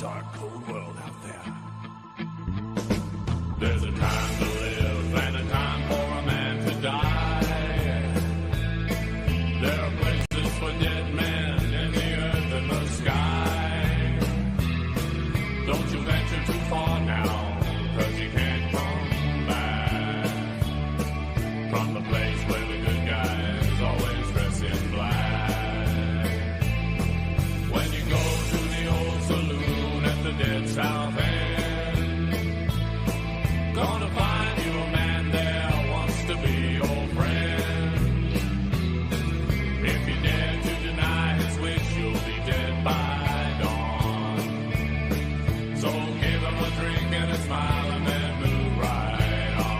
dark, cold world out there. There's a time to live and a time for a man to die. There are places for dead men in the earth and the sky. Don't you venture too far now, 'cause you can't come back from the place where the good guys always dress in black. When you go to the old saloon at the dead South End, gonna find you a man there wants to be your friend. If you dare to deny his wish, you'll be dead by dawn. So give him a drink and a smile and then move right on.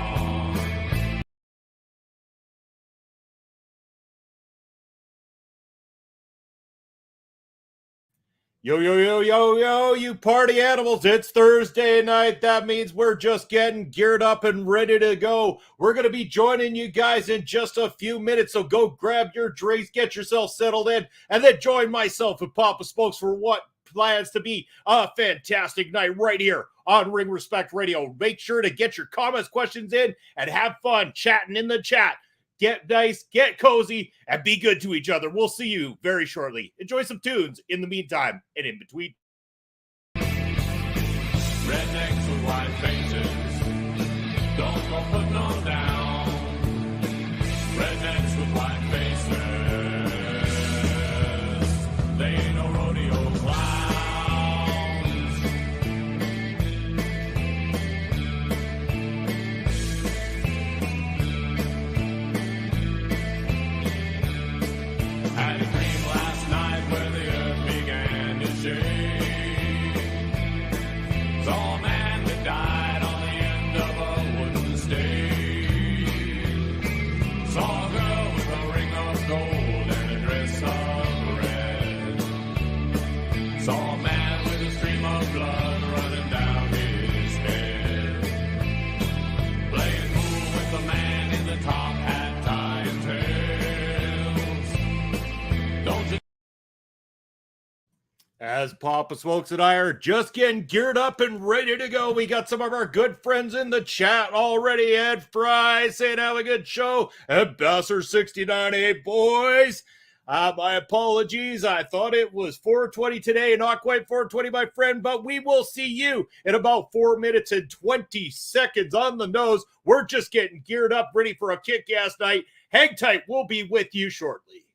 Yo, yo, yo, yo, yo, you party animals. It's Thursday night. That means we're just getting geared up and ready to go. We're going to be joining you guys in just a few minutes, so go grab your drinks, get yourself settled in, and then join myself and Papa Smokes for what plans to be a fantastic night right here on Ring Respect Radio. Make sure to get your comments, questions in, and have fun chatting in the chat. Get nice, get cozy, and be good to each other. We'll see you very shortly. Enjoy some tunes in the meantime and in between. Rednecks with white faces, don't go putting them down. Rednecks with white faces, they ain't no rodeo clowns. Had a dream last night where the earth began to shake. Saw a man that died on the end of a wooden stake. Saw a girl with a ring of gold and a dress of red. Saw a man with a stream of blood running down his head. Playing pool with the man in the top hat, tie and tails. Don't you As Papa Smokes and I are just getting geared up and ready to go, we got some of our good friends in the chat already. Ed Fry saying have a good show. Ambassador 69A boys. My apologies. I thought it was 4:20 today, not quite 4:20, my friend, but we will see you in about 4 minutes and 20 seconds on the nose. We're just getting geared up, ready for a kick-ass night. Hang tight. We'll be with you shortly.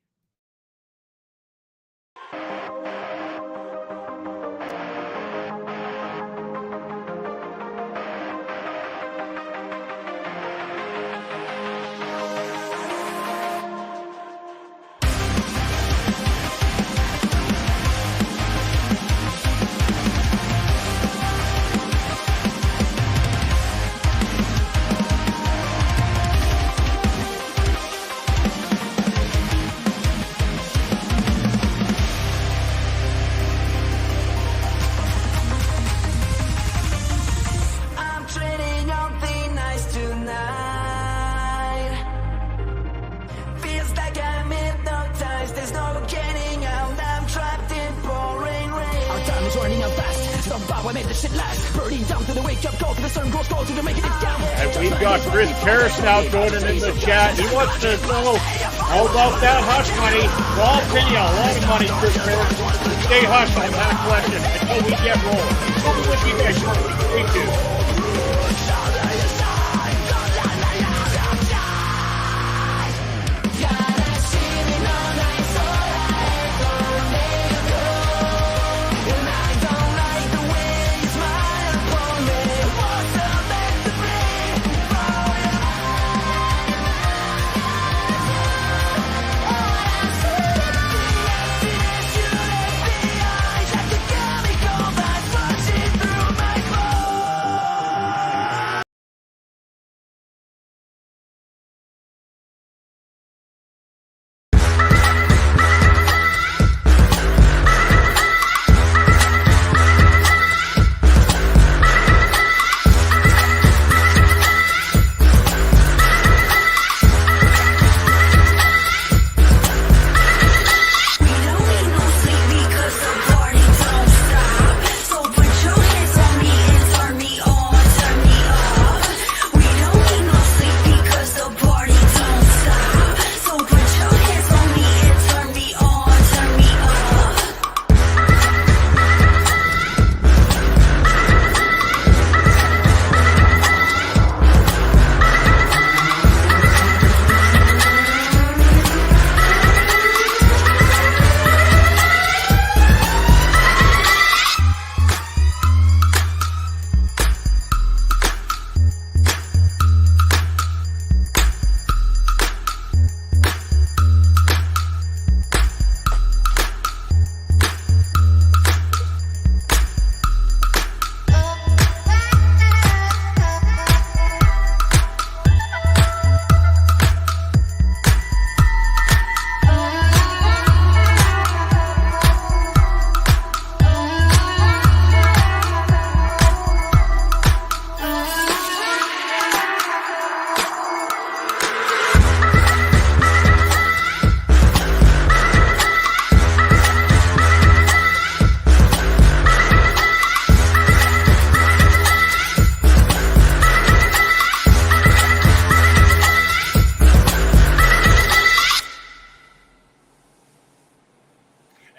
I'm treating on thin ice tonight. Feels like I'm hypnotized. There's no getting out. I'm trapped in pouring rain. Our time is running out fast. Stop by, I made this shit last. Burning down to the wake up call, to the sun grows cold, to the making it down. And we've got Chris Karras now joining in the chat. He wants to know, how about that hush money? Well, I'll pay you a lot of money, Chris Karras. Stay hush on that question until we get rolling. We'll be with you guys shortly. Stay tuned.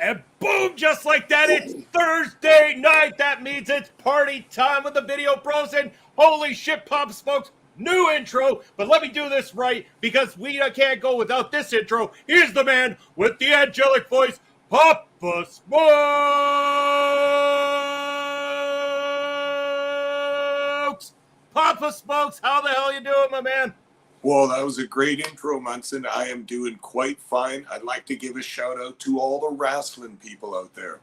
And boom, just like that, it's Thursday night. That means it's party time with the Video Bros. And holy shit, Papa Smokes, new intro. But let me do this right because we can't go without this intro. Here's the man with the angelic voice, Papa Smokes. Papa Smokes, how the hell you doing, my man? Well, that was a great intro, Munson. I am doing quite fine. I'd like to give a shout out to all the wrestling people out there.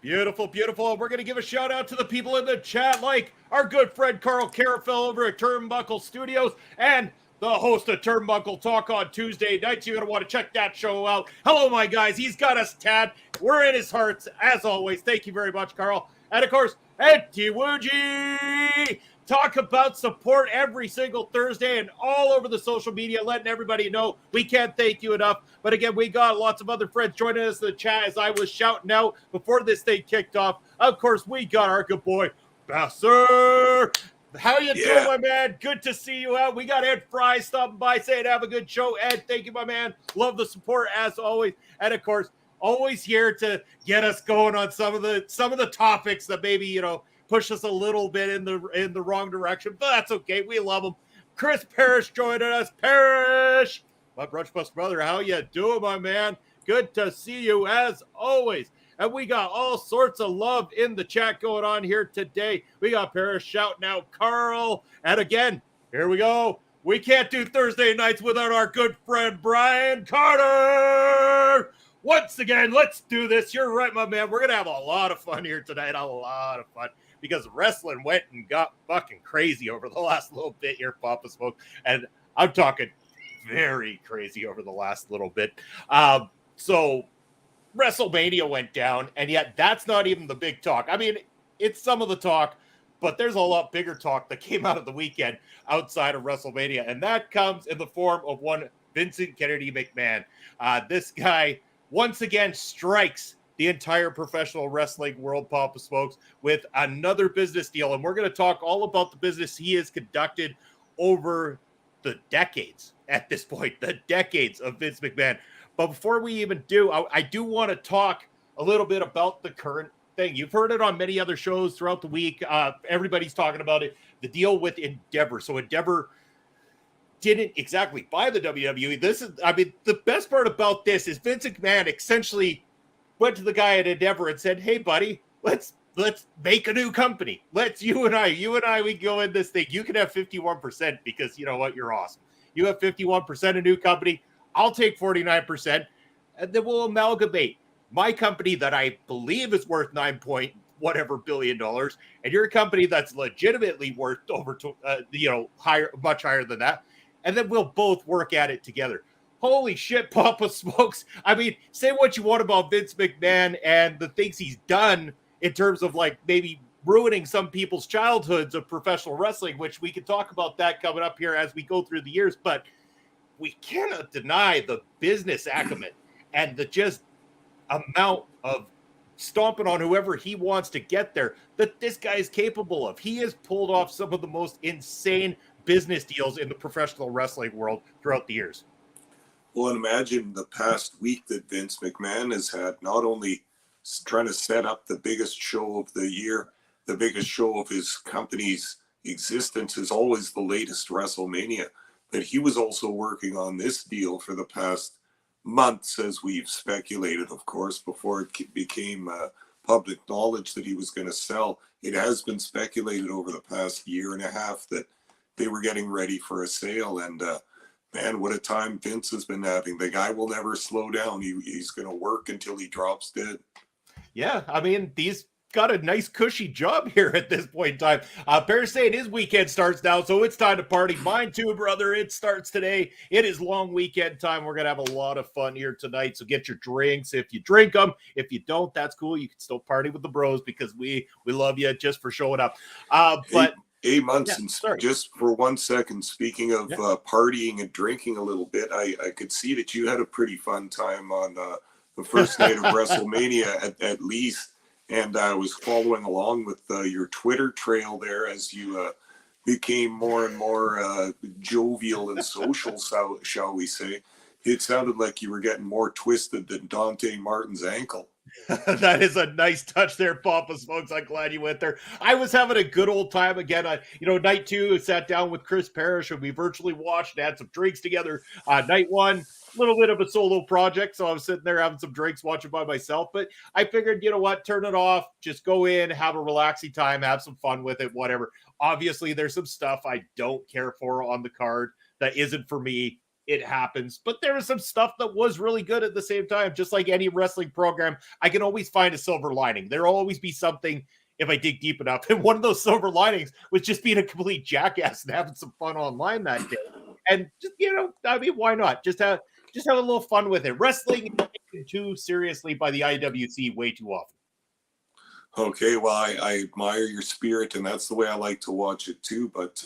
Beautiful, beautiful. We're going to give a shout out to the people in the chat, like our good friend Carl Carafell over at Turnbuckle Studios and the host of Turnbuckle Talk on Tuesday nights. You're going to want to check that show out. Hello, my guys. He's got us tabbed. We're in his hearts, as always. Thank you very much, Carl. And, of course, Eddie Woogie. Talk about support every single Thursday and all over the social media, letting everybody know we can't thank you enough. But again, we got lots of other friends joining us in the chat as I was shouting out before this thing kicked off. Of course, we got our good boy, Basser. How you doing, my man? Good to see you out. We got Ed Fry stopping by saying have a good show. Ed, thank you, my man. Love the support as always. And of course, always here to get us going on some of the topics that maybe, push us a little bit in the wrong direction, but that's okay. We love him. Chris Parrish joining us. Parrish, my brunch bus brother, how you doing, my man? Good to see you as always. And we got all sorts of love in the chat going on here today. We got Parrish shouting out Carl. And again, here we go. We can't do Thursday nights without our good friend Brian Carter. Once again, let's do this. You're right, my man. We're going to have a lot of fun here tonight. A lot of fun. Because wrestling went and got fucking crazy over the last little bit here, Papa Smoke. And I'm talking very crazy over the last little bit. So WrestleMania went down, and yet that's not even the big talk. I mean, it's some of the talk, but there's a lot bigger talk that came out of the weekend outside of WrestleMania, and that comes in the form of one Vincent Kennedy McMahon. This guy once again strikes the entire professional wrestling world, Papa Smokes, with another business deal. And we're going to talk all about the business he has conducted over the decades at this point, the decades of Vince McMahon. But before we even do, I do want to talk a little bit about the current thing. You've heard it on many other shows throughout the week. Everybody's talking about it, the deal with Endeavor. So Endeavor didn't exactly buy the WWE. The best part about this is Vince McMahon essentially went to the guy at Endeavor and said, hey, buddy, let's make a new company. You and I, we go in this thing. You can have 51% because you know what? You're awesome. You have 51% a new company. I'll take 49%, and then we'll amalgamate my company that I believe is worth $9 billion, and your company that's legitimately worth over higher, much higher than that, and then we'll both work at it together. Holy shit, Papa Smokes. I mean, say what you want about Vince McMahon and the things he's done in terms of like maybe ruining some people's childhoods of professional wrestling, which we can talk about that coming up here as we go through the years. But we cannot deny the business acumen and the just amount of stomping on whoever he wants to get there that this guy is capable of. He has pulled off some of the most insane business deals in the professional wrestling world throughout the years. Well, and imagine the past week that Vince McMahon has had, not only trying to set up the biggest show of the year, the biggest show of his company's existence is always the latest WrestleMania, but he was also working on this deal for the past months, as we've speculated, of course, before it became public knowledge that he was going to sell. It has been speculated over the past year and a half that they were getting ready for a sale, and man, what a time Vince has been having. The guy will never slow down. He's going to work until he drops dead. Yeah, I mean, he's got a nice cushy job here at this point in time. Bear saying his weekend starts now, so it's time to party. Mine too, brother. It starts today. It is long weekend time. We're going to have a lot of fun here tonight, so get your drinks. If you drink them, if you don't, that's cool. You can still party with the bros because we love you just for showing up. Hey, Munson, just for 1 second, speaking of partying and drinking a little bit, I could see that you had a pretty fun time on the first night of WrestleMania at least, and I was following along with your Twitter trail there as you became more and more jovial and social, shall we say. It sounded like you were getting more twisted than Dante Martin's ankle. That is a nice touch there, Papa Smokes. I'm glad you went there. I was having a good old time again. Night 2, I sat down with Chris Parrish and we virtually watched and had some drinks together. Night 1, a little bit of a solo project, so I was sitting there having some drinks, watching by myself. But I figured, you know what, turn it off, just go in, have a relaxing time, have some fun with it, whatever. Obviously, there's some stuff I don't care for on the card that isn't for me. It happens, but there was some stuff that was really good at the same time. Just like any wrestling program, I can always find a silver lining. There'll always be something if I dig deep enough. And one of those silver linings was just being a complete jackass and having some fun online that day. And just, why not? Just have a little fun with it. Wrestling is taken too seriously by the IWC way too often. Okay, well, I admire your spirit, and that's the way I like to watch it too. But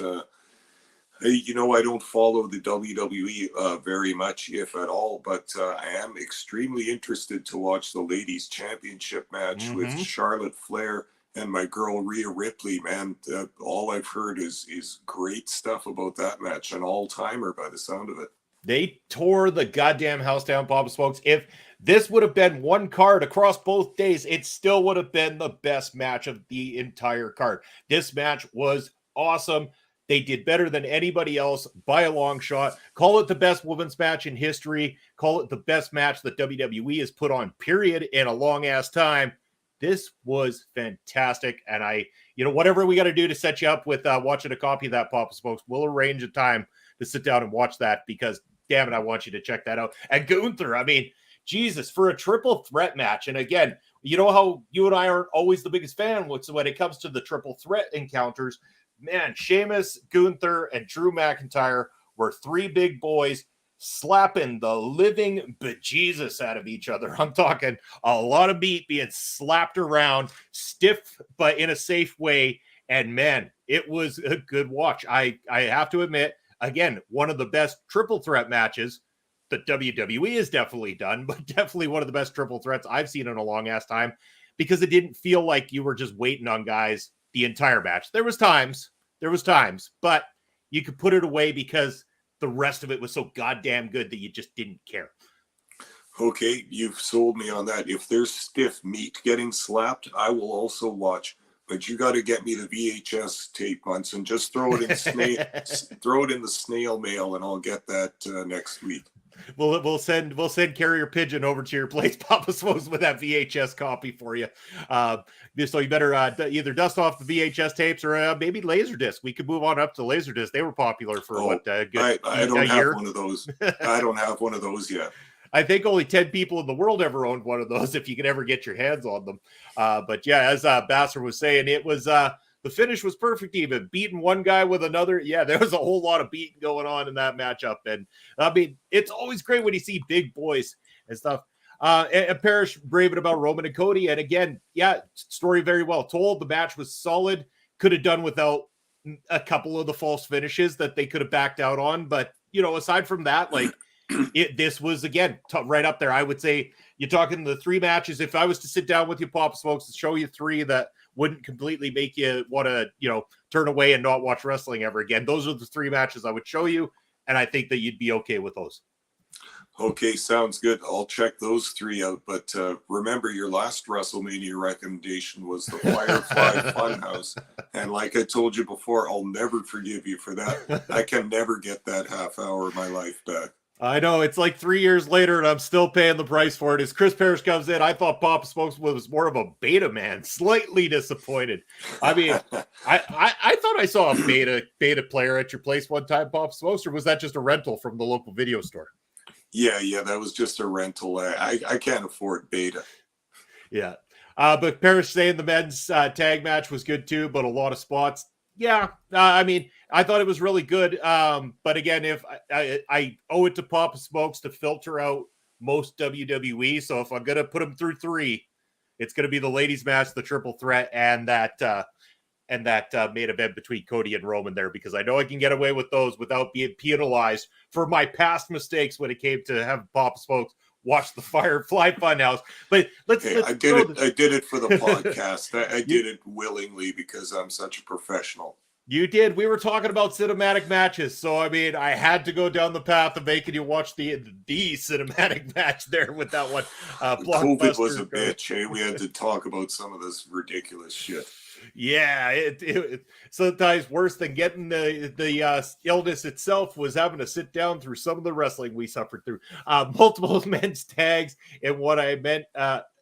I don't follow the WWE very much, if at all, but I am extremely interested to watch the ladies' championship match with Charlotte Flair and my girl Rhea Ripley. Man, all I've heard is great stuff about that match, an all-timer by the sound of it. They tore the goddamn house down, Papa Smokes. If this would have been one card across both days, it still would have been the best match of the entire card. This match was awesome. They did better than anybody else by a long shot. Call it the best women's match in history. Call it the best match that WWE has put on, period, in a long-ass time. This was fantastic. And whatever we got to do to set you up with watching a copy of that, Papa Smokes, we'll arrange a time to sit down and watch that because, damn it, I want you to check that out. And Gunther, Jesus, for a triple threat match. And again, you know how you and I aren't always the biggest fan when it comes to the triple threat encounters. Man, Sheamus, Gunther, and Drew McIntyre were three big boys slapping the living bejesus out of each other. I'm talking a lot of meat being slapped around, stiff, but in a safe way. And man, it was a good watch. I have to admit, again, one of the best triple threat matches that WWE has definitely done, but definitely one of the best triple threats I've seen in a long ass time because it didn't feel like you were just waiting on guys the entire match. There was times, but you could put it away because the rest of it was so goddamn good that you just didn't care. Okay, you've sold me on that. If there's stiff meat getting slapped, I will also watch. But you got to get me the VHS tape once and just throw it in the snail mail, and I'll get that next week. We'll send carrier pigeon over to your place, Papa Smokes, with that VHS copy for you. So you better either dust off the VHS tapes or maybe Laserdisc. We could move on up to Laserdisc. They were popular for I don't have one of those. I don't have one of those yet. I think only 10 people in the world ever owned one of those, if you could ever get your hands on them. But yeah, as Basser was saying, it was the finish was perfect, even beating one guy with another. Yeah, there was a whole lot of beating going on in that matchup. And it's always great when you see big boys and stuff. And Parrish raving about Roman and Cody. And again, yeah, story very well told. The match was solid. Could have done without a couple of the false finishes that they could have backed out on. But, aside from that, this was, again, right up there. I would say you're talking the three matches. If I was to sit down with you, Papa Smokes, and show you three that wouldn't completely make you want to, turn away and not watch wrestling ever again, those are the three matches I would show you. And I think that you'd be okay with those. Okay, sounds good. I'll check those three out. But remember, your last WrestleMania recommendation was the Firefly Funhouse. And like I told you before, I'll never forgive you for that. I can never get that half hour of my life back. I know, it's like 3 years later and I'm still paying the price for it. As Chris Parrish comes in, I thought Papa Smokes was more of a beta man. Slightly disappointed. I thought I saw a beta player at your place one time, Papa Smokes, or was that just a rental from the local video store? Yeah, that was just a rental. I can't afford beta. Yeah. But Parrish saying the men's tag match was good too, but a lot of spots. Yeah, I thought it was really good. But again, if I owe it to Papa Smokes to filter out most WWE. So if I'm going to put them through three, it's going to be the ladies match, the triple threat, and that main event between Cody and Roman there, because I know I can get away with those without being penalized for my past mistakes when it came to have Papa Smokes watch the Firefly Funhouse. But I did it for the podcast. I did it willingly because I'm such a professional. You did. We were talking about cinematic matches, so I mean, I had to go down the path of making you watch the cinematic match there with that one. COVID was a bitch. Hey, we had to talk about some of this ridiculous shit. Yeah, it sometimes worse than getting the illness itself was having to sit down through some of the wrestling we suffered through. Multiple men's tags, and what I meant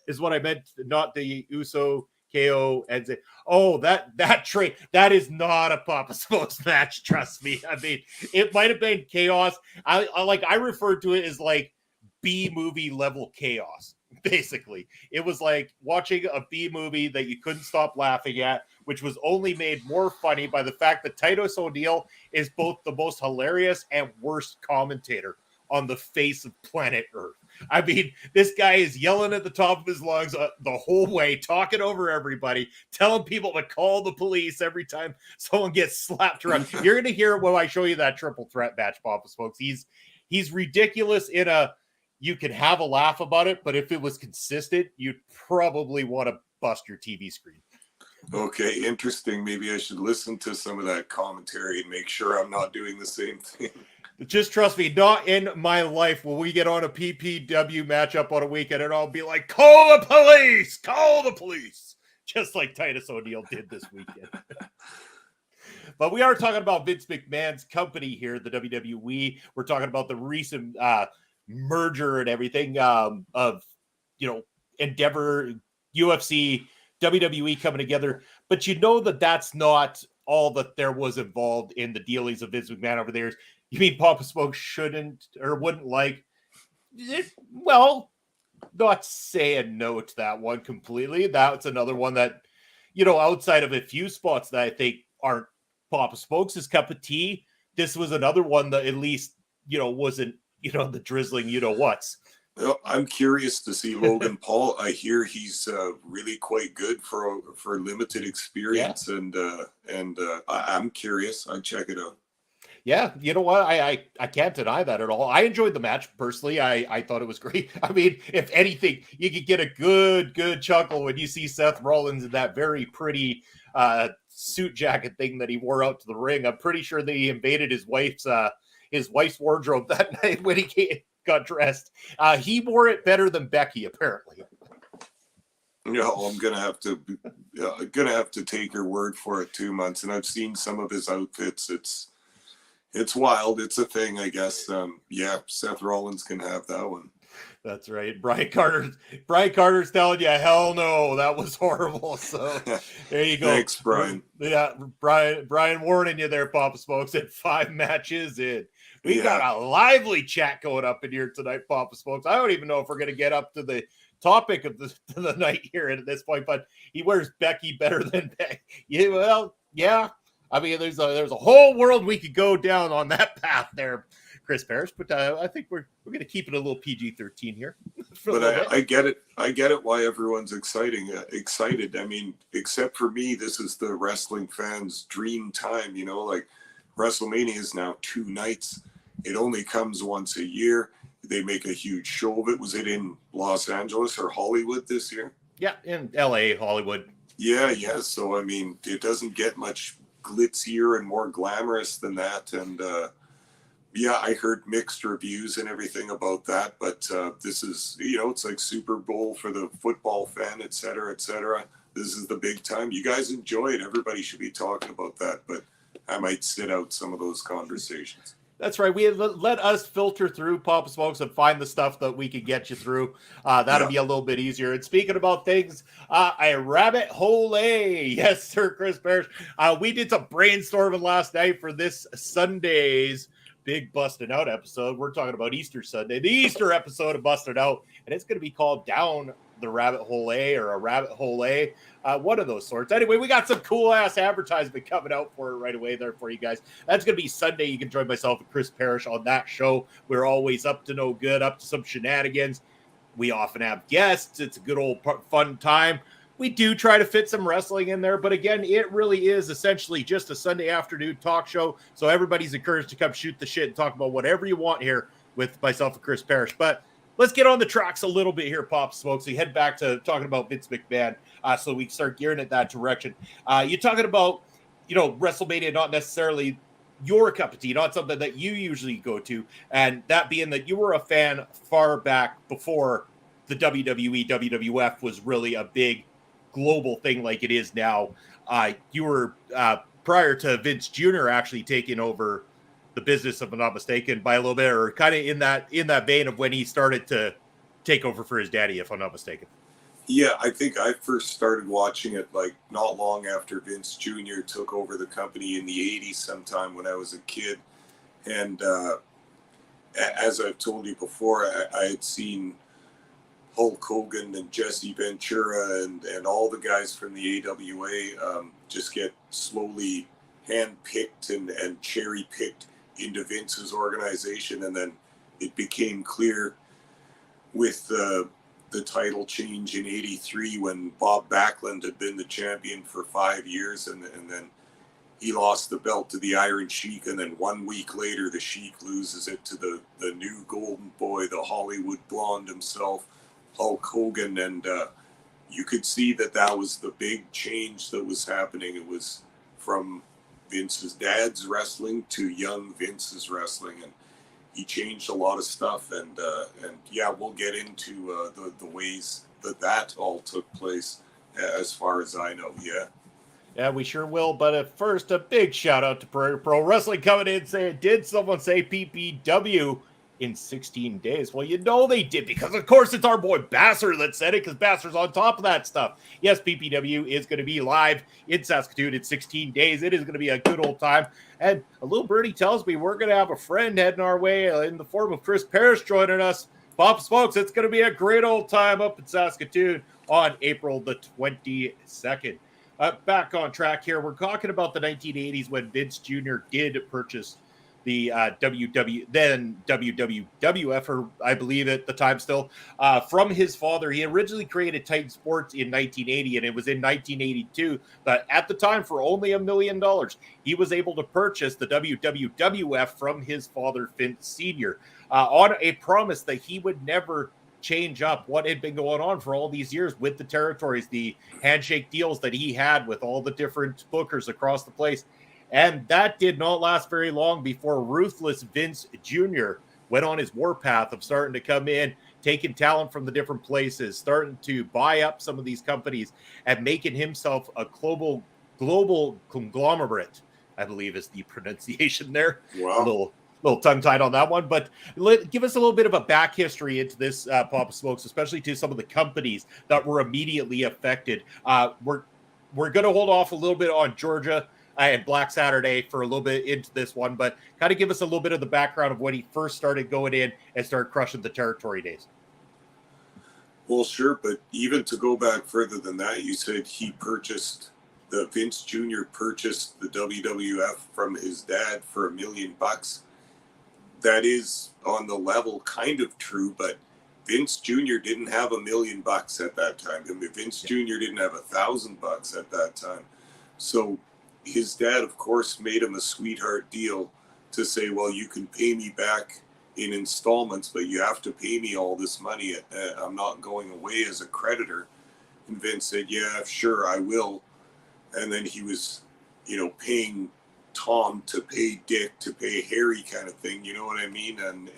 is what I meant, not the Uso KO and say, oh, that train, that is not a Papa Smokes match. Trust me. I mean, it might have been chaos. I referred to it as like B movie level chaos. Basically, it was like watching a B movie that you couldn't stop laughing at, which was only made more funny by the fact that Titus O'Neil is both the most hilarious and worst commentator on the face of planet Earth. I mean, this guy is yelling at the top of his lungs the whole way, talking over everybody, telling people to call the police every time someone gets slapped around. You're going to hear it when I show you that triple threat match, Papa Smokes. He's ridiculous in a, you can have a laugh about it, but if it was consistent, you'd probably want to bust your TV screen. Okay, interesting. Maybe I should listen to some of that commentary and make sure I'm not doing the same thing. Just trust me, not in my life will we get on a PPW matchup on a weekend and I'll be like, call the police, just like Titus O'Neil did this weekend. But we are talking about Vince McMahon's company here, the WWE. We're talking about the recent merger and everything of, Endeavor, UFC, WWE coming together. But you know that's not all that there was involved in the dealings of Vince McMahon over there. You mean Papa Smoke shouldn't or wouldn't like it? Well, not saying no to that one completely. That's another one that, outside of a few spots that I think aren't Papa Smoke's cup of tea, this was another one that at least, wasn't, the drizzling, what's. Well, I'm curious to see Logan Paul. I hear he's really quite good for limited experience, yeah. and I'm curious. I'd check it out. Yeah, you know what? I can't deny that at all. I enjoyed the match personally. I thought it was great. I mean, if anything, you could get a good chuckle when you see Seth Rollins in that very pretty suit jacket thing that he wore out to the ring. I'm pretty sure that he invaded his wife's wardrobe that night when he got dressed. He wore it better than Becky, apparently. Yeah, I'm gonna have to take your word for it 2 months. And I've seen some of his outfits. It's wild. It's a thing, I guess. Yeah, Seth Rollins can have that one. That's right. Brian Carter's telling you, hell no, that was horrible. So there you go. Thanks, Brian. Yeah, Brian warning you there, Papa Smokes, at 5 matches in. We got a lively chat going up in here tonight, Papa Smokes. I don't even know if we're going to get up to the topic of the night here at this point, but he wears Becky better than Becky. Yeah, well, yeah. I mean, there's a whole world we could go down on that path there, Chris Parrish. But I think we're going to keep it a little PG-13 here. But I get it. I get it why everyone's excited. I mean, except for me, this is the wrestling fans' dream time. Like WrestleMania is now 2 nights. It only comes once a year. They make a huge show of it. Was it in Los Angeles or Hollywood this year? Yeah, in LA, Hollywood. Yeah. So, I mean, it doesn't get much glitzier and more glamorous than that. And, I heard mixed reviews and everything about that. But this is, it's like Super Bowl for the football fan, et cetera, et cetera. This is the big time. You guys enjoy it. Everybody should be talking about that. But I might sit out some of those conversations. That's right. We let us filter through Papa Smokes and find the stuff that we can get you through. That'll be a little bit easier. And speaking about things, a rabbit hole. Yes, sir, Chris Parrish. We did some brainstorming last night for this Sunday's big Busted Out episode. We're talking about Easter Sunday, the Easter episode of Busted Out, and it's going to be called Down the Rabbit Hole A or a Rabbit Hole A, one of those sorts. Anyway, we got some cool ass advertisement coming out for it right away there for you guys. That's going to be Sunday. You can join myself and Chris Parrish on that show. We're always up to no good, up to some shenanigans. We often have guests. It's a good old fun time. We do try to fit some wrestling in there, but again, it really is essentially just a Sunday afternoon talk show. So everybody's encouraged to come shoot the shit and talk about whatever you want here with myself and Chris Parrish. But let's get on the tracks a little bit here, Pop Smoke. So you head back to talking about Vince McMahon so we can start gearing it that direction. You're talking about WrestleMania not necessarily your cup of tea, not something that you usually go to, and that being that you were a fan far back before the WWE, WWF was really a big global thing like it is now. You were prior to Vince Jr. actually taking over the business, if I'm not mistaken, by a little bit, or kind of in that vein of when he started to take over for his daddy, if I'm not mistaken. Yeah, I think I first started watching it like not long after Vince Jr. took over the company in the 80s sometime when I was a kid. And as I've told you before, I had seen Hulk Hogan and Jesse Ventura and all the guys from the AWA just get slowly hand-picked and cherry-picked into Vince's organization. And then it became clear with the title change in 83 when Bob Backlund had been the champion for 5 years and then he lost the belt to the Iron Sheik, and then 1 week later the Sheik loses it to the new golden boy, the Hollywood blonde himself, Hulk Hogan. And you could see that was the big change that was happening. It was from Vince's dad's wrestling to young Vince's wrestling, and he changed a lot of stuff, and yeah, we'll get into the ways that all took place as far as I know. Yeah, we sure will. But at first, a big shout out to Pro Wrestling coming in saying, did someone say PPW in 16 days? Well, they did, because of course it's our boy Basser that said it, because Basser's on top of that stuff. Yes, PPW is going to be live in Saskatoon in 16 days. It is going to be a good old time. And a little birdie tells me we're going to have a friend heading our way in the form of Chris Parrish joining us. Pop Smokes, it's going to be a great old time up in Saskatoon on April the 22nd. Back on track here. We're talking about the 1980s when Vince Jr. did purchase the WWF, or I believe at the time still, from his father. He originally created Titan Sports in 1980, and it was in 1982 that at the time, for only $1 million, he was able to purchase the WWF from his father, Vince Sr., on a promise that he would never change up what had been going on for all these years with the territories, the handshake deals that he had with all the different bookers across the place. And that did not last very long before ruthless Vince Jr. went on his warpath of starting to come in, taking talent from the different places, starting to buy up some of these companies and making himself a global conglomerate, I believe is the pronunciation there. Wow. A little tongue-tied on that one, but give us a little bit of a back history into this, Papa Smokes, especially to some of the companies that were immediately affected. We're going to hold off a little bit on Georgia and Black Saturday for a little bit into this one, but kind of give us a little bit of the background of when he first started going in and started crushing the territory days. Well, sure, but even to go back further than that, you said Vince Jr. purchased the WWF from his dad for $1 million. That is on the level kind of true, but Vince Jr. didn't have $1 million at that time. I mean, Vince Jr. didn't have $1,000 at that time. So his dad, of course, made him a sweetheart deal to say, well, you can pay me back in installments, but you have to pay me all this money. I'm not going away as a creditor. And Vince said, yeah, sure, I will. And then he was, paying Tom to pay Dick to pay Harry kind of thing, you know what I mean? And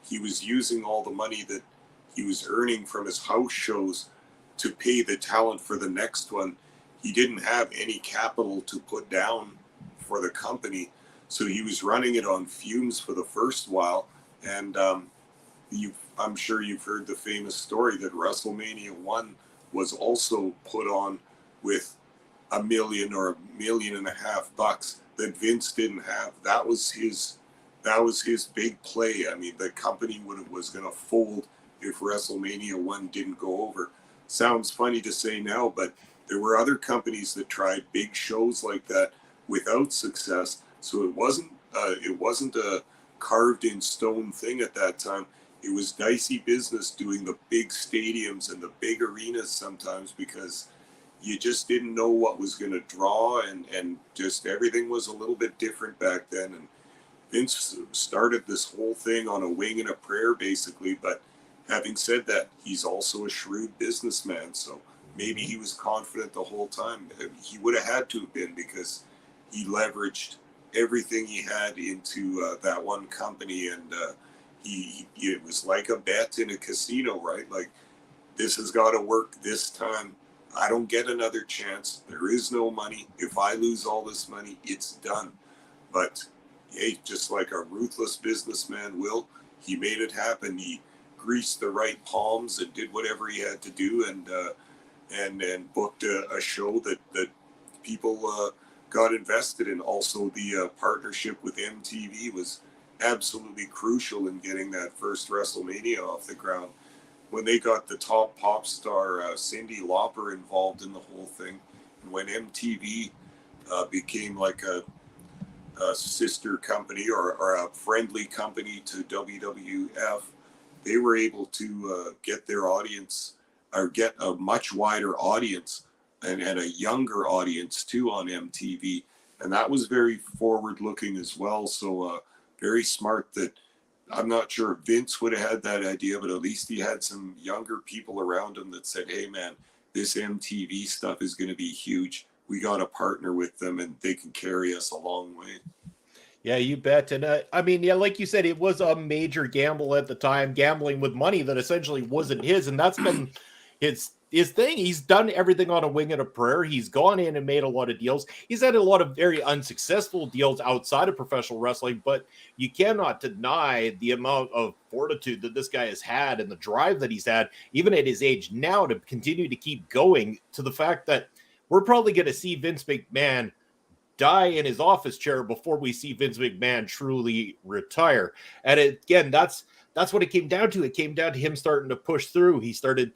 he was using all the money that he was earning from his house shows to pay the talent for the next one. He didn't have any capital to put down for the company, so he was running it on fumes for the first while. And I'm sure you've heard the famous story that WrestleMania 1 was also put on with $1 million or $1.5 million that Vince didn't have. That was his big play. I mean, the company was going to fold if WrestleMania 1 didn't go over. Sounds funny to say now, but there were other companies that tried big shows like that without success. So it wasn't a carved in stone thing at that time. It was dicey business doing the big stadiums and the big arenas sometimes, because you just didn't know what was going to draw, and just everything was a little bit different back then. And Vince started this whole thing on a wing and a prayer, basically. But having said that, he's also a shrewd businessman. So maybe he was confident the whole time. He would have had to have been, because he leveraged everything he had into that one company, and it was like a bet in a casino, right? Like, this has got to work this time. I don't get another chance. There is no money. If I lose all this money, it's done. But hey, just like a ruthless businessman will, he made it happen. He greased the right palms and did whatever he had to do, and booked a show that people got invested in. Also, the partnership with MTV was absolutely crucial in getting that first WrestleMania off the ground. When they got the top pop star Cyndi Lauper involved in the whole thing, and when MTV became like a sister company or a friendly company to WWF, they were able to get their audience, or get a much wider audience and a younger audience too on MTV. And that was very forward looking as well. So very smart. That I'm not sure if Vince would have had that idea, but at least he had some younger people around him that said, hey man, this MTV stuff is going to be huge. We got to partner with them and they can carry us a long way. Yeah, you bet. And I mean, yeah, like you said, it was a major gamble at the time, gambling with money that essentially wasn't his. And that's been his thing. He's done everything on a wing and a prayer. He's gone in and made a lot of deals. He's had a lot of very unsuccessful deals outside of professional wrestling, but you cannot deny the amount of fortitude that this guy has had and the drive that he's had, even at his age now, to continue to keep going, to the fact that we're probably going to see Vince McMahon die in his office chair before we see Vince McMahon truly retire. And again, that's what it came down to. It came down to him starting to push through. He started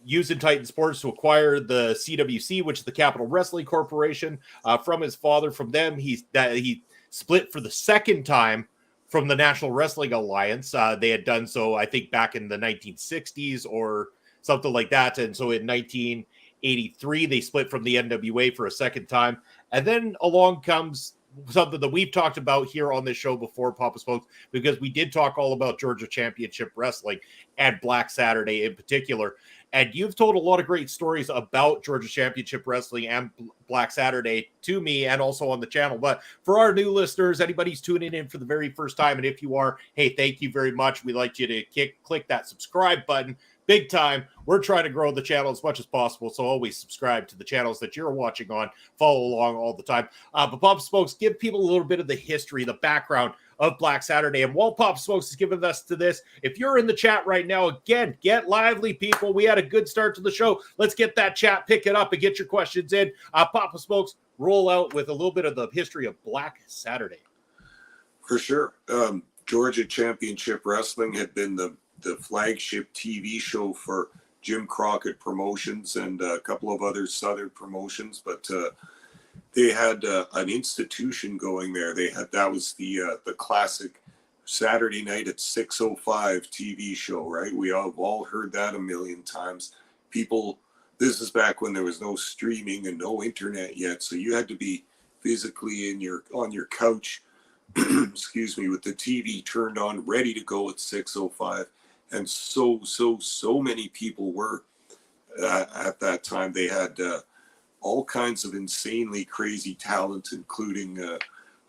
using Titan Sports to acquire the CWC, which is the Capital Wrestling Corporation, from his father. From them, he split for the second time from the National Wrestling Alliance. They had done so, I think, back in the 1960s or something like that. And so in 1983, they split from the NWA for a second time. And then along comes something that we've talked about here on this show before, Papa Smokes, because we did talk all about Georgia Championship Wrestling and Black Saturday in particular. And you've told a lot of great stories about Georgia Championship Wrestling and Black Saturday to me and also on the channel. But for our new listeners, anybody's tuning in for the very first time, and if you are, hey, thank you very much. We'd like you to click that subscribe button. Big time. We're trying to grow the channel as much as possible, so always subscribe to the channels that you're watching on. Follow along all the time. But Papa Smokes, give people a little bit of the history, the background of Black Saturday. And while Papa Smokes is giving us to this, if you're in the chat right now, again, get lively, people. We had a good start to the show. Let's get that chat, pick it up, and get your questions in. Papa Smokes, roll out with a little bit of the history of Black Saturday. For sure. Georgia Championship Wrestling had been the flagship TV show for Jim Crockett Promotions and a couple of other Southern promotions, but they had an institution going there. That was the classic Saturday night at 6:05 TV show, right? We have all heard that a million times. People, this is back when there was no streaming and no internet yet, so you had to be physically on your couch, excuse me, with the TV turned on, ready to go at 6:05. And so many people were at that time. They had all kinds of insanely crazy talent, including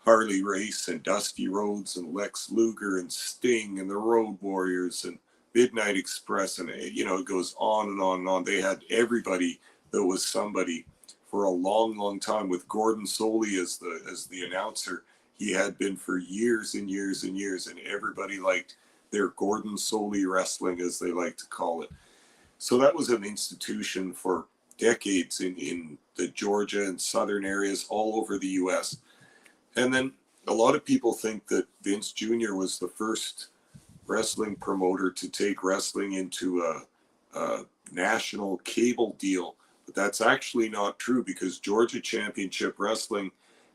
Harley Race and Dusty Rhodes and Lex Luger and Sting and the Road Warriors and Midnight Express, and it goes on and on and on. They had everybody that was somebody for a long time, with Gordon Soley as the announcer. He had been for years and years and years, and everybody liked their Gordon Soley wrestling, as they like to call it. So that was an institution for decades in the Georgia and southern areas all over the U.S. And then a lot of people think that Vince Jr. was the first wrestling promoter to take wrestling into a national cable deal. But that's actually not true, because Georgia Championship Wrestling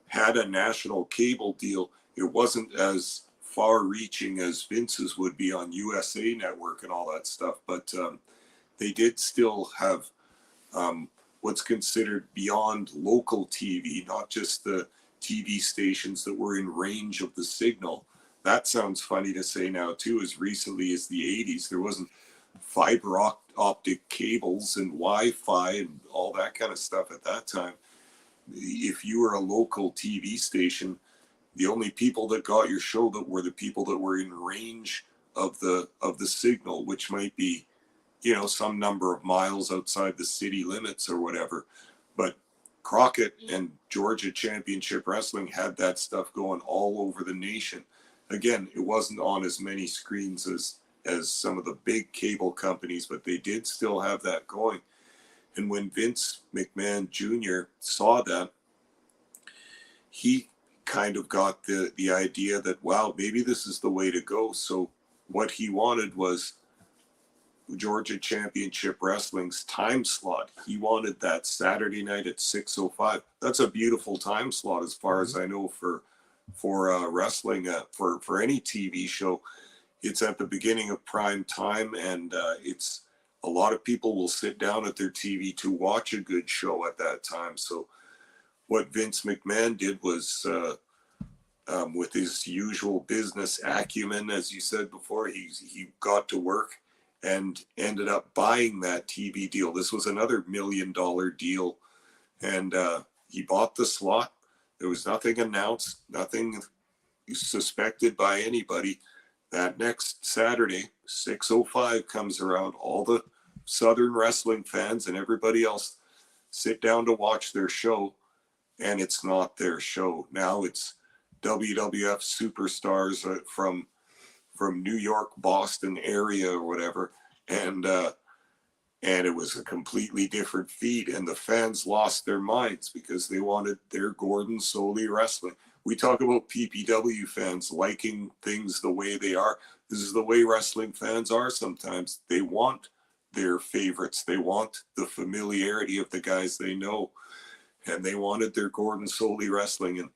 had a national cable deal. It wasn't as far-reaching as Vince's would be on USA Network and all that stuff, but they did still have what's considered beyond local TV, not just the TV stations that were in range of the signal. That sounds funny to say now too. As recently as the 80s, there wasn't fiber optic cables and Wi-Fi and all that kind of stuff at that time. if you were a local TV station, the only people that got your show that were the people that were in range of the signal, which might be, some number of miles outside the city limits or whatever. But Crockett and Georgia Championship Wrestling had that stuff going all over the nation. Again, it wasn't on as many screens as some of the big cable companies, but they did still have that going. And when Vince McMahon Jr. saw that, he kind of got the idea that, wow, maybe this is the way to go. So what he wanted was Georgia Championship Wrestling's time slot. He wanted that Saturday night at 6:05. That's a beautiful time slot, as far as I know, for wrestling, for any TV show. It's at the beginning of prime time, and it's a lot of people will sit down at their TV to watch a good show at that time. So what Vince McMahon did was, with his usual business acumen, as you said before, he got to work and ended up buying that TV deal. This was another $1 million deal, and he bought the slot. There was nothing announced, nothing suspected by anybody. That next Saturday, 6:05 comes around. All the Southern wrestling fans and everybody else sit down to watch their show, and it's not their show. Now it's WWF superstars from New York, Boston area or whatever, and it was a completely different feed, and the fans lost their minds because they wanted their Gordon Solie wrestling. We talk about PPW fans liking things the way they are. This is the way wrestling fans are sometimes. They want their favorites. They want the familiarity of the guys they know, and they wanted their Gordon Solie wrestling. And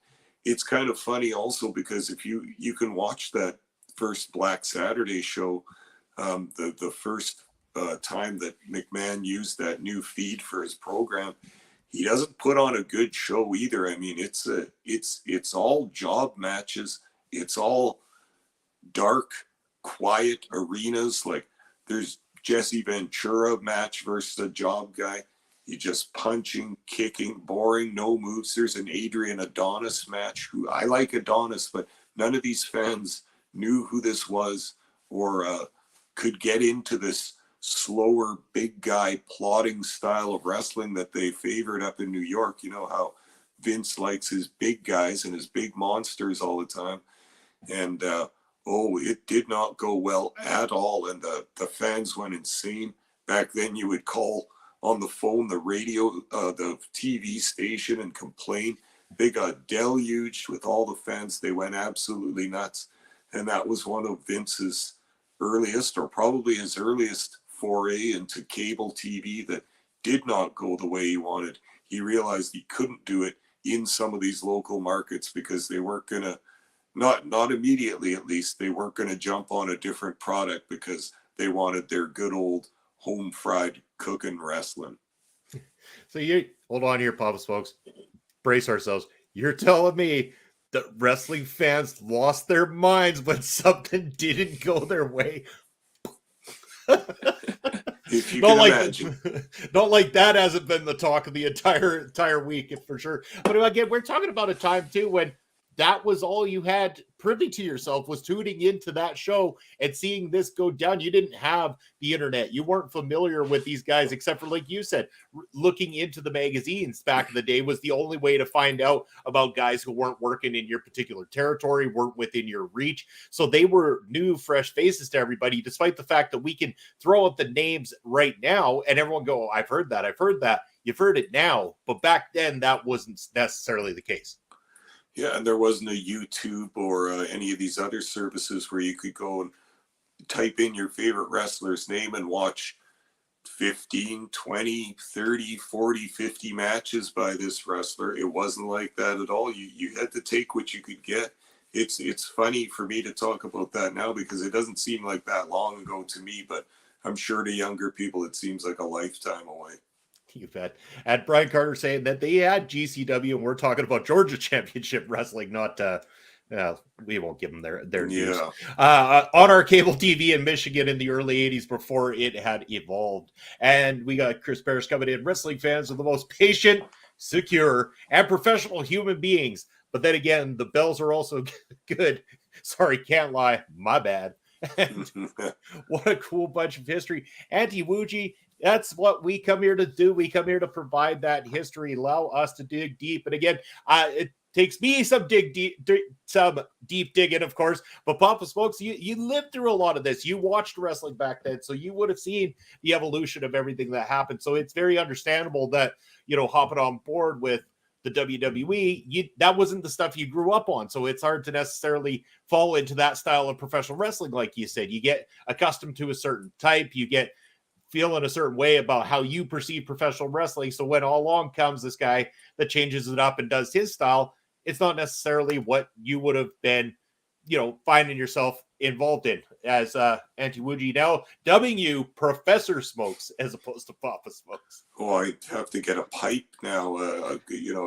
it's kind of funny also because if you can watch that first Black Saturday show, the first time that McMahon used that new feed for his program, he doesn't put on a good show either. I mean, it's all job matches. It's all dark, quiet arenas. Like there's Jesse Ventura match versus a job guy. You just punching, kicking, boring, no moves. There's an Adrian Adonis match. Who I like Adonis, but none of these fans knew who this was or could get into this slower, big guy plodding style of wrestling that they favored up in New York. You know how Vince likes his big guys and his big monsters all the time. And it did not go well at all. And the fans went insane. Back then you would call on the phone, the radio, the TV station and complain. They got deluged with all the fans. They went absolutely nuts. And that was one of Vince's earliest, or probably his earliest, foray into cable TV that did not go the way he wanted. He realized he couldn't do it in some of these local markets because they weren't going to, not immediately at least, they weren't going to jump on a different product because they wanted their good old home fried cooking wrestling. So you hold on here, Papas folks. Brace ourselves. You're telling me that wrestling fans lost their minds when something didn't go their way? If you can imagine. Not like that hasn't been the talk of the entire week, for sure. But again, we're talking about a time too when that was all you had privy to yourself, was tuning into that show and seeing this go down. You didn't have the internet. You weren't familiar with these guys, except for, like you said, looking into the magazines back in the day was the only way to find out about guys who weren't working in your particular territory, weren't within your reach. So they were new, fresh faces to everybody, despite the fact that we can throw out the names right now and everyone go, I've heard that. You've heard it now. But back then, that wasn't necessarily the case. Yeah, and there wasn't a YouTube or any of these other services where you could go and type in your favorite wrestler's name and watch 15, 20, 30, 40, 50 matches by this wrestler. It wasn't like that at all. You had to take what you could get. It's funny for me to talk about that now because it doesn't seem like that long ago to me, but I'm sure to younger people it seems like a lifetime away. You bet. And Brian Carter saying that they had GCW, and we're talking about Georgia Championship Wrestling, not we won't give them their news. On our cable TV in Michigan in the early 80s before it had evolved. And we got Chris Parrish coming in. Wrestling fans are the most patient, secure, and professional human beings. But then again, the bells are also good. Sorry, can't lie. My bad. And what a cool bunch of history. Auntie Wuji, that's what we come here to do. We come here to provide that history, allow us to dig deep. And again, it takes me some deep digging, of course. But Papa Smokes, you lived through a lot of this. You watched wrestling back then, so you would have seen the evolution of everything that happened. So it's very understandable that, hopping on board with the WWE, that wasn't the stuff you grew up on. So it's hard to necessarily fall into that style of professional wrestling. Like you said, you get accustomed to a certain type, you get feeling a certain way about how you perceive professional wrestling. So when all along comes this guy that changes it up and does his style, it's not necessarily what you would have been, finding yourself involved in. As Auntie Wuji now dubbing you Professor Smokes as opposed to Papa Smokes. Oh, I have to get a pipe now, a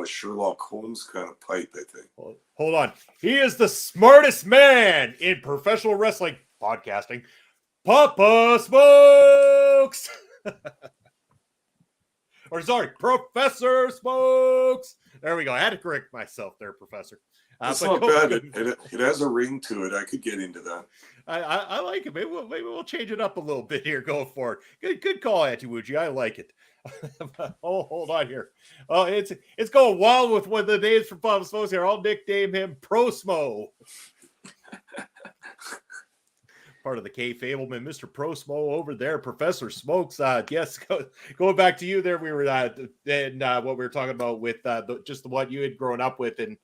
Sherlock Holmes kind of pipe, I think. Hold on. He is the smartest man in professional wrestling podcasting. Papa Smokes! Or sorry, Professor Smokes! There we go. I had to correct myself there, Professor. It's not bad. It has a ring to it. I could get into that. I like it. Maybe we'll change it up a little bit here going forward. Good call, Auntie Wuji. I like it. Hold on here. Oh, it's going wild with one of the names from Papa Smokes here. I'll nickname him Pro Smo. Part of the K Fableman, Mr. Pro Smo over there, Professor Smokes. Yes, going back to you there, we were and what we were talking about with just what you had grown up with, and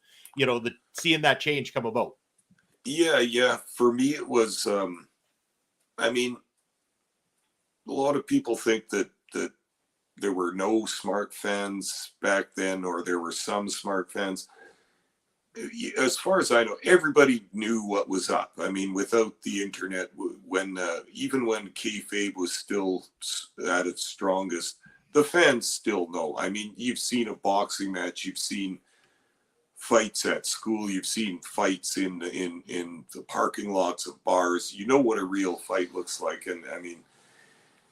seeing that change come about. Yeah. For me, it was. I mean, a lot of people think that there were no smart fans back then, or there were some smart fans. As far as I know, everybody knew what was up. I mean, without the internet, even when kayfabe was still at its strongest, the fans still know. I mean, you've seen a boxing match, you've seen fights at school, you've seen fights in the parking lots of bars. You know what a real fight looks like, and I mean,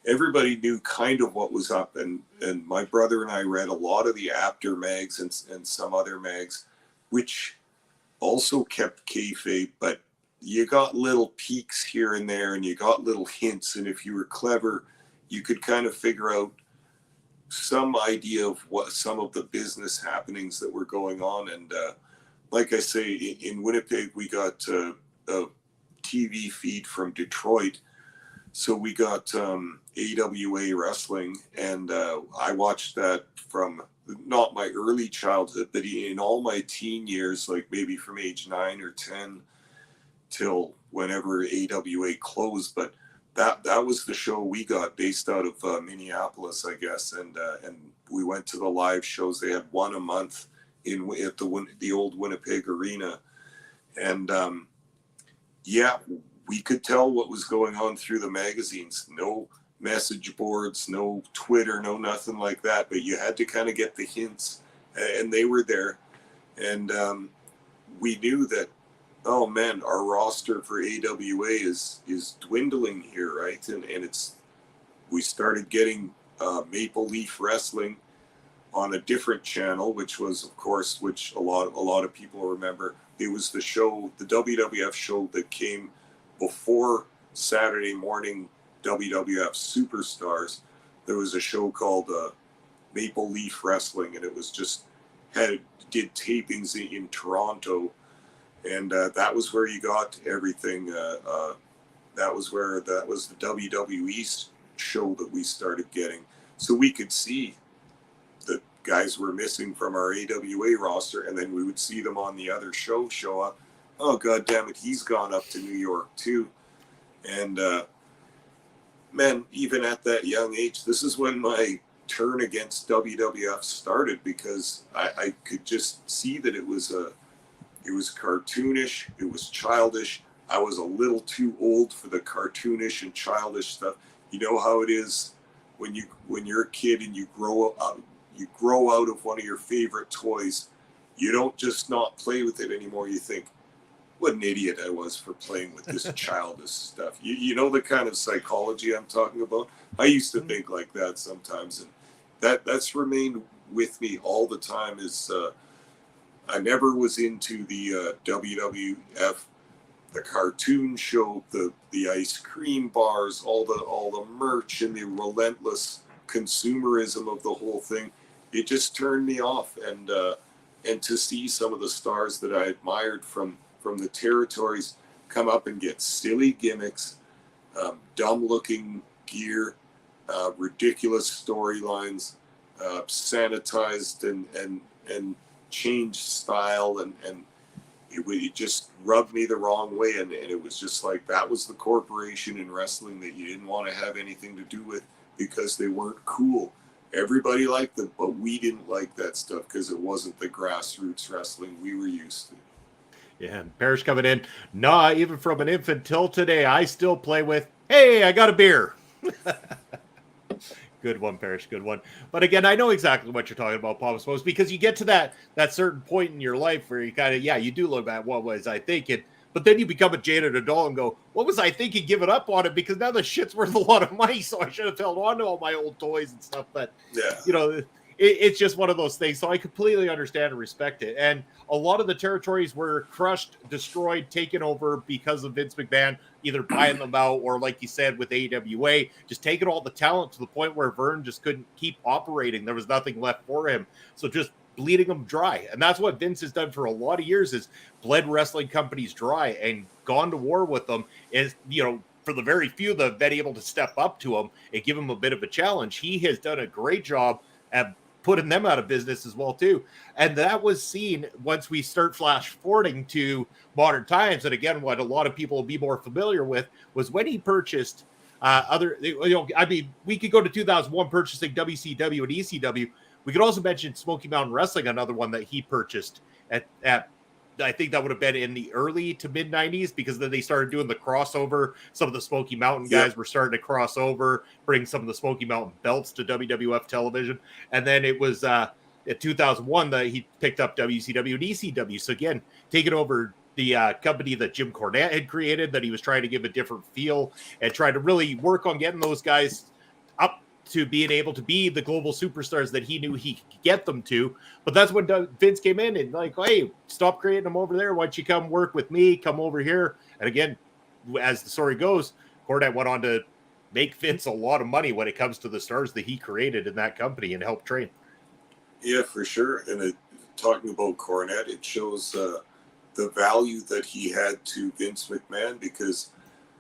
everybody knew kind of what was up. And my brother and I read a lot of the After mags and some other mags, which also kept kayfabe, but you got little peeks here and there, and you got little hints. And if you were clever, you could kind of figure out some idea of what some of the business happenings that were going on. And like I say, in Winnipeg, we got a TV feed from Detroit. So we got AWA wrestling, and I watched that from not my early childhood, but in all my teen years, like maybe from age 9 or 10 till whenever AWA closed. But that was the show we got, based out of Minneapolis, I guess, and we went to the live shows. They had one a month at the old Winnipeg Arena, and we could tell what was going on through the magazines. No message boards, no Twitter, no nothing like that, but you had to kind of get the hints, and they were there. And we knew that, oh man, our roster for AWA is dwindling here, right? And we started getting Maple Leaf Wrestling on a different channel, which was, of course, which a lot of people remember. It was the show, the WWF show that came before Saturday morning WWF Superstars. There was a show called Maple Leaf Wrestling, and it was just did tapings in Toronto, and that was where you got everything. That was the WWE show that we started getting, so we could see the guys were missing from our AWA roster, and then we would see them on the other show up. Oh, God damn it, he's gone up to New York too. And man, even at that young age, this is when my turn against WWF started, because I could just see that it was cartoonish, it was childish. I was a little too old for the cartoonish and childish stuff. You know how it is when you're a kid and you grow out of one of your favorite toys. You don't just not play with it anymore. You think, what an idiot I was for playing with this childish stuff. You know the kind of psychology I'm talking about? I used to think like that sometimes, and that's remained with me all the time is I never was into the WWF, the cartoon show, the ice cream bars, all the merch, and the relentless consumerism of the whole thing. It just turned me off, and to see some of the stars that I admired from the territories come up and get silly gimmicks, dumb looking gear, ridiculous storylines, sanitized and changed style, and it just rubbed me the wrong way, and it was just like that was the corporation in wrestling that you didn't want to have anything to do with because they weren't cool. Everybody liked them, but we didn't like that stuff because it wasn't the grassroots wrestling we were used to. Yeah, and Parrish coming in. Nah, even from an infant till today, I still play with, hey, I got a beer. Good one, Parrish. Good one. But again, I know exactly what you're talking about, Papa Smokes, because you get to that certain point in your life where you kind of, you do look at what was I thinking, but then you become a jaded adult and go, what was I thinking giving up on it? Because now the shit's worth a lot of money, so I should have held on to all my old toys and stuff. But, it's just one of those things. So I completely understand and respect it. And a lot of the territories were crushed, destroyed, taken over because of Vince McMahon either buying them out or, like you said, with AWA, just taking all the talent to the point where Vern just couldn't keep operating. There was nothing left for him. So just bleeding them dry. And that's what Vince has done for a lot of years, is bled wrestling companies dry and gone to war with them. Is, for the very few that have been able to step up to him and give him a bit of a challenge, he has done a great job at putting them out of business as well too. And that was seen once we start flash forwarding to modern times. And again, what a lot of people will be more familiar with was when he purchased we could go to 2001 purchasing WCW and ECW. We could also mention Smoky Mountain Wrestling, another one that he purchased at I think that would have been in the early to mid 90s, because then they started doing the crossover. Some of the Smoky Mountain guys were starting to cross over, bring some of the Smoky Mountain belts to WWF television. And then it was in 2001 that he picked up WCW and ECW. So again, taking over the company that Jim Cornette had created, that he was trying to give a different feel and try to really work on getting those guys up to being able to be the global superstars that he knew he could get them to. But that's when Vince came in and like, hey, stop creating them over there. Why don't you come work with me? Come over here. And again, as the story goes, Cornette went on to make Vince a lot of money when it comes to the stars that he created in that company and helped train. Yeah, for sure. And talking about Cornette, it shows the value that he had to Vince McMahon, because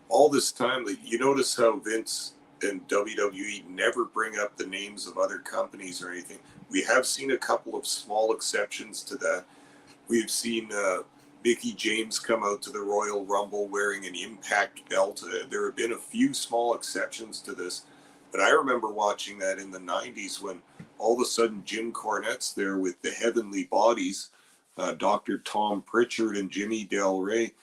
all this time, you notice how Vince and WWE never bring up the names of other companies or anything. We have seen a couple of small exceptions to that. We've seen Mickie James come out to the Royal Rumble wearing an Impact belt. There have been a few small exceptions to this, but I remember watching that in the 90s when all of a sudden Jim Cornette's there with the Heavenly Bodies, Dr. Tom Pritchard and Jimmy Del Rey,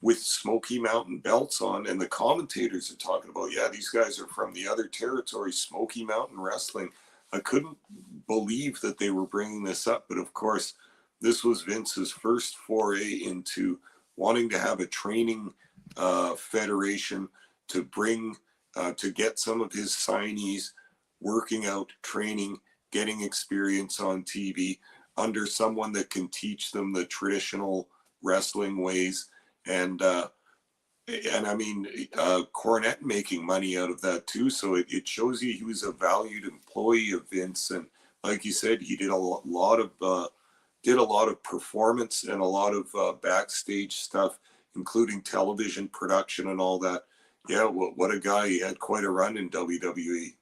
with Smoky Mountain belts on, and the commentators are talking about, these guys are from the other territory, Smoky Mountain Wrestling. I couldn't believe that they were bringing this up, but of course, this was Vince's first foray into wanting to have a training federation to bring, to get some of his signees working out, training, getting experience on TV under someone that can teach them the traditional wrestling ways. And I mean, Cornette making money out of that too. So it shows you he was a valued employee of Vince. And like you said, he did a lot of performance and a lot of backstage stuff, including television production and all that. Yeah, what a guy. He had quite a run in WWE.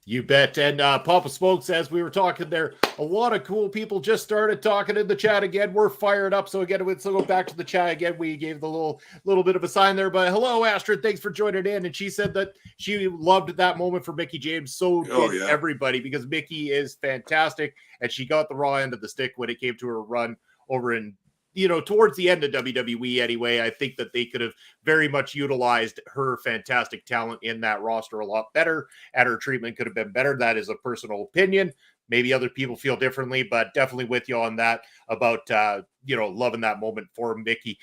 You bet. And Papa Smokes, as we were talking there, a lot of cool people just started talking in the chat again. We're fired up. So again, let's go back to the chat again. We gave the little bit of a sign there, but hello, Astrid. Thanks for joining in. And she said that she loved that moment for Mickie James. So did everybody, because Mickie is fantastic. And she got the raw end of the stick when it came to her run over in, towards the end of WWE anyway. I think that they could have very much utilized her fantastic talent in that roster a lot better, and her treatment could have been better. That is a personal opinion. Maybe other people feel differently, but definitely with you on that about, loving that moment for Mickie.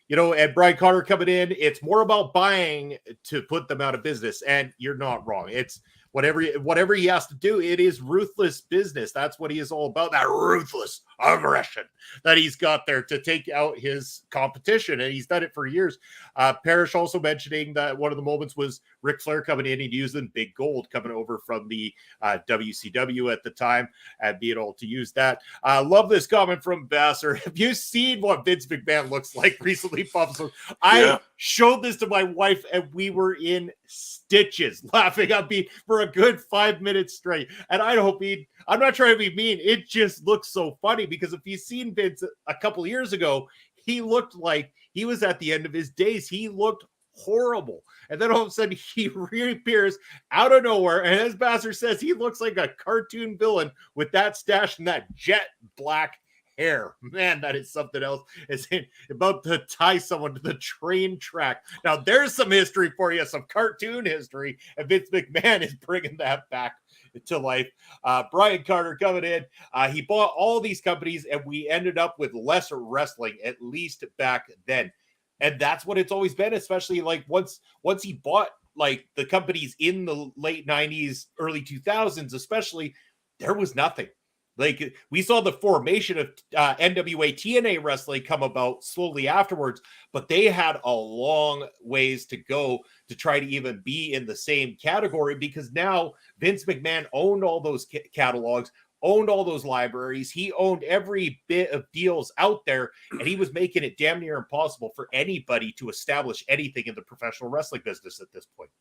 and Brian Carter coming in, it's more about buying to put them out of business. And you're not wrong. It's whatever he has to do. It is ruthless business. That's what he is all about. That ruthless aggression that he's got there to take out his competition. And he's done it for years. Parrish also mentioning that one of the moments was Ric Flair coming in and using Big Gold coming over from the WCW at the time and being able to use that. Love this comment from Vassar. Have you seen what Vince McMahon looks like recently, Puff? I showed this to my wife and we were in stitches laughing at me for a good 5 minutes straight. And I'm not trying to be mean. It just looks so funny because if you've seen Vince a couple years ago, he looked like he was at the end of his days. He looked horrible. And then all of a sudden he reappears out of nowhere. And as Vassar says, he looks like a cartoon villain with that stash and that jet black hair. Man, that is something else. Is about to tie someone to the train track. Now there's some history for you, some cartoon history, and Vince McMahon is bringing that back to life. Brian Carter coming in. He bought all these companies, and we ended up with less wrestling, at least back then. And that's what it's always been, especially like once he bought like the companies in the late 90s, early 2000s, especially, there was nothing. Like we saw the formation of NWA TNA wrestling come about slowly afterwards, but they had a long ways to go to try to even be in the same category because now Vince McMahon owned all those catalogs, owned all those libraries. He owned every bit of deals out there, and he was making it damn near impossible for anybody to establish anything in the professional wrestling business at this point.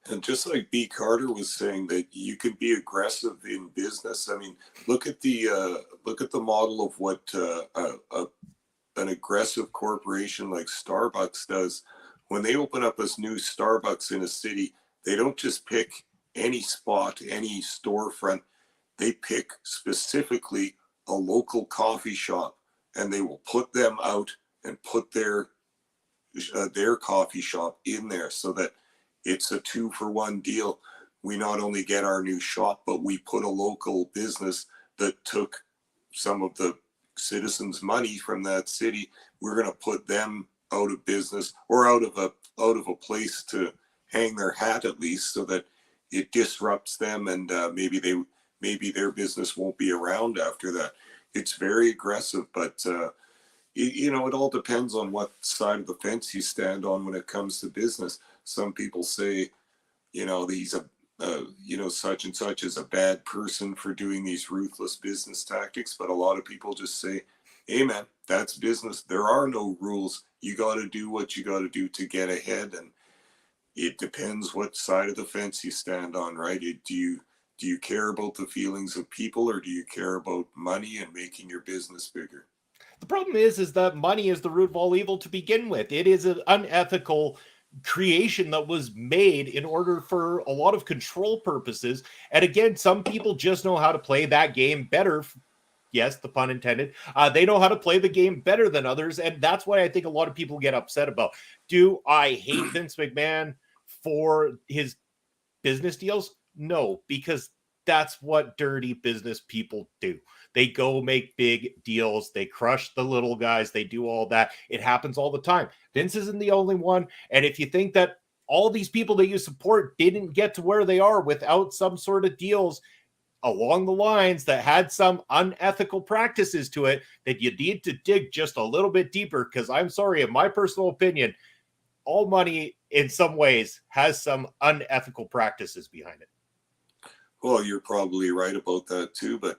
And just like B. Carter was saying, that you can be aggressive in business. I mean, look at the model of what an aggressive corporation like Starbucks does. When they open up a new Starbucks in a city, they don't just pick any spot, any storefront. They pick specifically a local coffee shop, and they will put them out and put their coffee shop in there so that it's a 2-for-1 deal. We not only get our new shop, but we put a local business that took some of the citizens' money from that city. We're going to put them out of business or out of a place to hang their hat, at least, so that it disrupts them, and maybe their business won't be around after that. It's very aggressive, but it all depends on what side of the fence you stand on when it comes to business. Some people say, he's such and such is a bad person for doing these ruthless business tactics. But a lot of people just say, hey man, that's business. There are no rules. You got to do what you got to do to get ahead. And it depends what side of the fence you stand on, right? Do you care about the feelings of people, or do you care about money and making your business bigger? The problem is that money is the root of all evil to begin with. It is an unethical creation that was made in order for a lot of control purposes. And again, some people just know how to play that game better. Yes, the pun intended. They know how to play the game better than others. And that's why I think a lot of people get upset about. Do I hate Vince McMahon for his business deals? No, because that's what dirty business people do. They go make big deals. They crush the little guys. They do all that. It happens all the time. Vince isn't the only one. And if you think that all these people that you support didn't get to where they are without some sort of deals along the lines that had some unethical practices to it, that you need to dig just a little bit deeper. Because I'm sorry, in my personal opinion, all money in some ways has some unethical practices behind it. Well, you're probably right about that too, but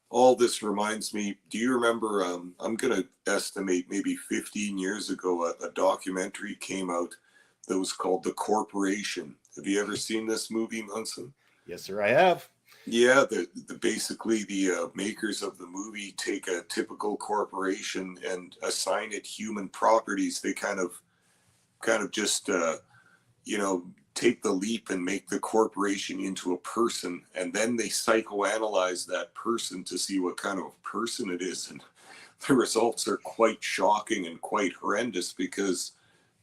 all this reminds me, do you remember, I'm going to estimate maybe 15 years ago, a documentary came out that was called The Corporation. Have you ever seen this movie, Munson? Yes, sir, I have. Yeah, basically the makers of the movie take a typical corporation and assign it human properties. They kind of just, take the leap and make the corporation into a person, and then they psychoanalyze that person to see what kind of person it is. And the results are quite shocking and quite horrendous, because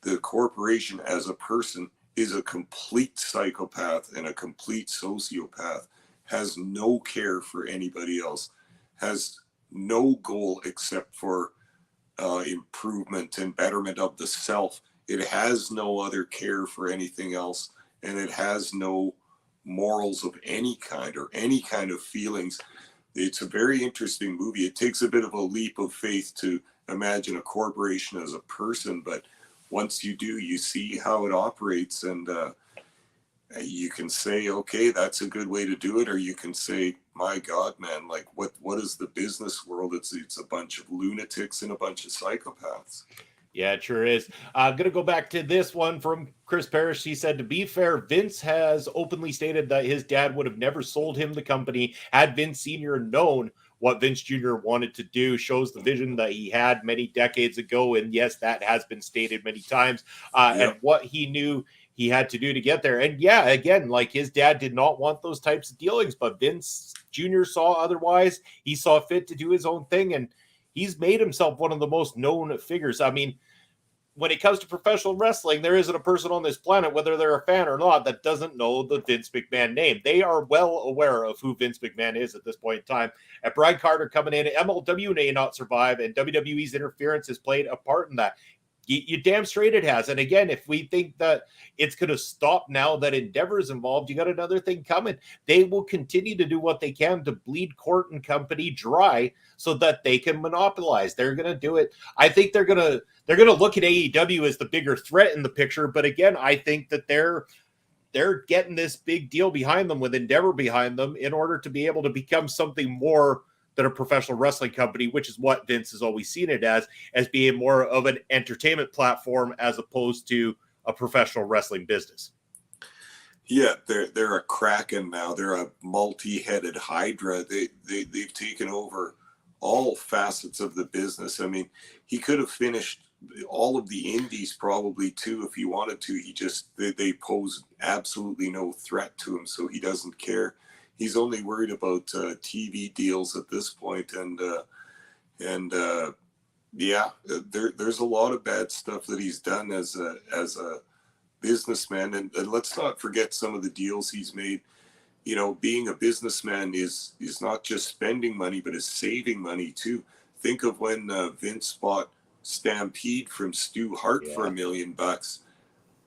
the corporation as a person is a complete psychopath and a complete sociopath, has no care for anybody else, has no goal except for improvement and betterment of the self. It has no other care for anything else, and it has no morals of any kind or any kind of feelings. It's a very interesting movie. It takes a bit of a leap of faith to imagine a corporation as a person, but once you do, you see how it operates, and you can say, okay, that's a good way to do it, or you can say, my God, man, like what is the business world? It's a bunch of lunatics and a bunch of psychopaths. Yeah, it sure is. I'm going to go back to this one from Chris Parrish. He said, to be fair, Vince has openly stated that his dad would have never sold him the company had Vince Sr. known what Vince Jr. wanted to do. Shows the vision that he had many decades ago. And yes, that has been stated many times. And what he knew he had to do to get there. And yeah, again, like his dad did not want those types of dealings, but Vince Jr. saw otherwise. He saw fit to do his own thing, and he's made himself one of the most known figures. I mean, when it comes to professional wrestling, there isn't a person on this planet, whether they're a fan or not, that doesn't know the Vince McMahon name. They are well aware of who Vince McMahon is at this point in time. And Brian Carter coming in, MLW may not survive, and WWE's interference has played a part in that. You damn straight it has. And again, if we think that it's going to stop now that Endeavor is involved, you got another thing coming. They will continue to do what they can to bleed Court and company dry so that they can monopolize. They're going to do it. I think they're going to look at AEW as the bigger threat in the picture. But again, I think that they're getting this big deal behind them with Endeavor behind them in order to be able to become something more than a professional wrestling company, which is what Vince has always seen it as being more of an entertainment platform as opposed to a professional wrestling business. Yeah, they're a kraken now. They're a multi-headed hydra. They've taken over all facets of the business. I mean, he could have finished all of the indies probably too if he wanted to. They pose absolutely no threat to him, so he doesn't care. He's only worried about TV deals at this point, and there's a lot of bad stuff that he's done as a businessman, and let's not forget some of the deals he's made. You know, being a businessman is not just spending money, but is saving money too. Think of when Vince bought Stampede from Stu Hart for $1 million.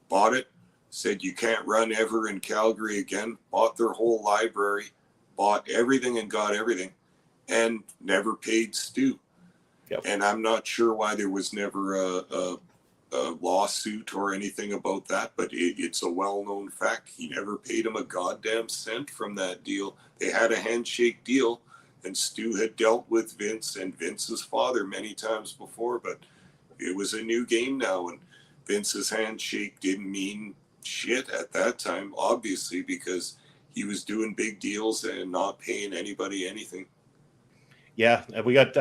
Bought it. Said you can't run ever in Calgary again, bought their whole library, bought everything and got everything, and never paid Stu. Yep. And I'm not sure why there was never a lawsuit or anything about that, but it's a well-known fact. He never paid him a goddamn cent from that deal. They had a handshake deal, and Stu had dealt with Vince and Vince's father many times before, but it was a new game now, and Vince's handshake didn't mean shit at that time, obviously, because he was doing big deals and not paying anybody anything. Yeah, and we got,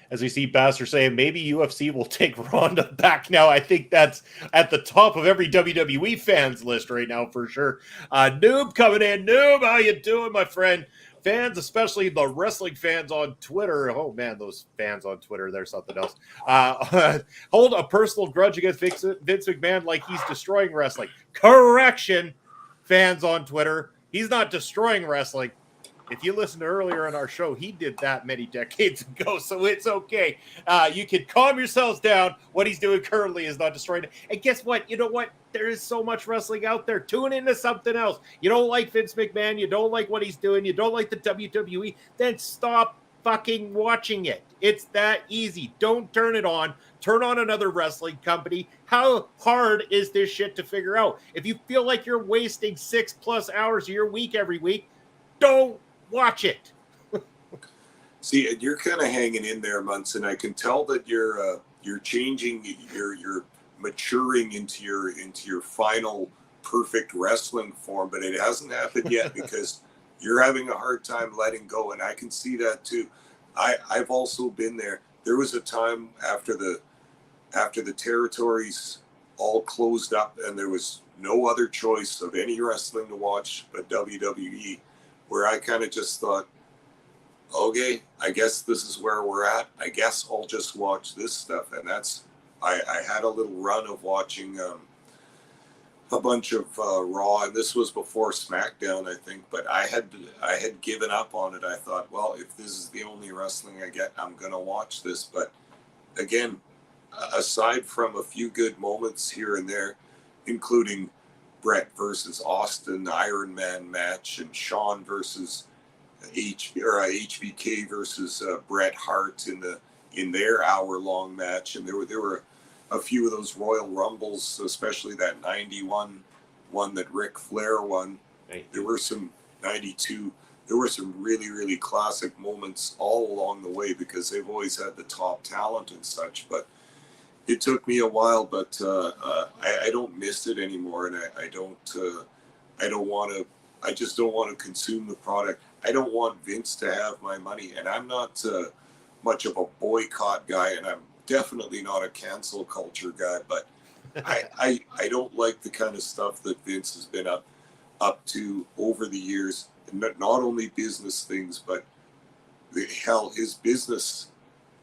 as we see Basser saying, maybe UFC will take Ronda back now. I think that's at the top of every WWE fans list right now for sure. Noob coming in. Noob, how you doing, my friend? Fans, especially the wrestling fans on Twitter. Oh, man, those fans on Twitter, there's something else. Hold a personal grudge against Vince McMahon like he's destroying wrestling. Correction, fans on Twitter. He's not destroying wrestling. If you listened earlier in our show, he did that many decades ago, so it's okay. You can calm yourselves down. What he's doing currently is not destroying it. And guess what? You know what? There is so much wrestling out there. Tune into something else. You don't like Vince McMahon. You don't like what he's doing. You don't like the WWE. Then stop fucking watching it. It's that easy. Don't turn it on. Turn on another wrestling company. How hard is this shit to figure out? If you feel like you're wasting 6+ hours of your week every week, don't watch it. See, you're kind of hanging in there, Munson. I can tell that you're changing, you're maturing into your final perfect wrestling form, but it hasn't happened yet because you're having a hard time letting go, and I can see that too. I've also been there. There was a time after the territories all closed up and there was no other choice of any wrestling to watch but WWE, where I kind of just thought, okay, I guess this is where we're at. I guess I'll just watch this stuff. And I had a little run of watching a bunch of Raw, and this was before SmackDown, I think, but I had given up on it. I thought, well, if this is the only wrestling I get, I'm going to watch this. But again, aside from a few good moments here and there, including Brett versus Austin, the Iron Man match, and Shawn versus HBK versus Bret Hart in their hour-long match, and there were a few of those Royal Rumbles, especially that 91 one that Ric Flair won. There were some 92. There were some really, really classic moments all along the way because they've always had the top talent and such. But it took me a while, but I don't miss it anymore, and I don't want to. I just don't want to consume the product. I don't want Vince to have my money, and I'm not much of a boycott guy, and I'm definitely not a cancel culture guy. But I don't like the kind of stuff that Vince has been up to over the years. Not only business things, but his business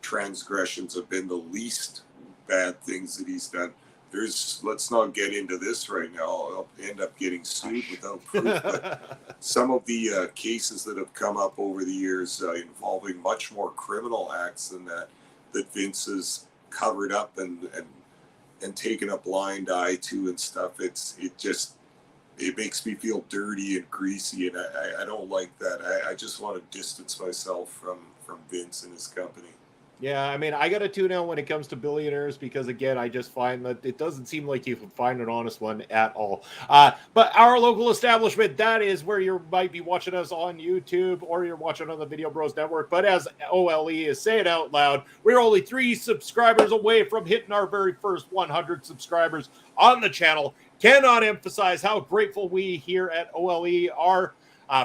transgressions have been the least bad things that he's done. Let's not get into this right now. I'll end up getting sued without proof. But some of the cases that have come up over the years involving much more criminal acts than that Vince has covered up and taken a blind eye to and stuff. It makes me feel dirty and greasy, and I don't like that. I just want to distance myself from Vince and his company. Yeah, I mean, I got to tune out when it comes to billionaires because, again, I just find that it doesn't seem like you can find an honest one at all. But our local establishment, that is where you might be watching us on YouTube or you're watching on the Video Bros Network. But as OLE is saying out loud, we're only 3 subscribers away from hitting our very first 100 subscribers on the channel. Cannot emphasize how grateful we here at OLE are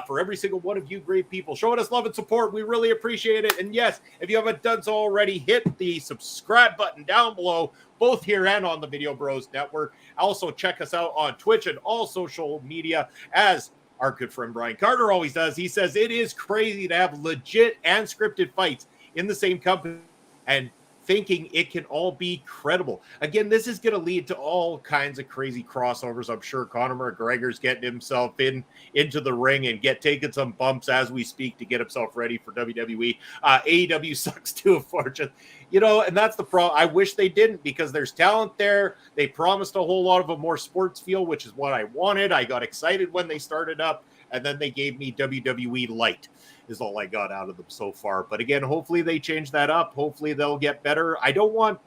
for every single one of you great people showing us love and support. We really appreciate it. And yes, if you haven't done so already, hit the subscribe button down below, both here and on the Video Bros Network. Also, check us out on Twitch and all social media, as our good friend Brian Carter always does. He says it is crazy to have legit and scripted fights in the same company and thinking it can all be credible. Again, this is going to lead to all kinds of crazy crossovers. I'm sure Conor McGregor's getting himself into the ring and taking some bumps as we speak to get himself ready for WWE. AEW sucks too, unfortunately. And that's the problem. I wish they didn't, because there's talent there. They promised a whole lot of a more sports feel, which is what I wanted. I got excited when they started up, and then they gave me WWE Light. Is all I got out of them so far. But again, hopefully they change that up. Hopefully they'll get better. I don't want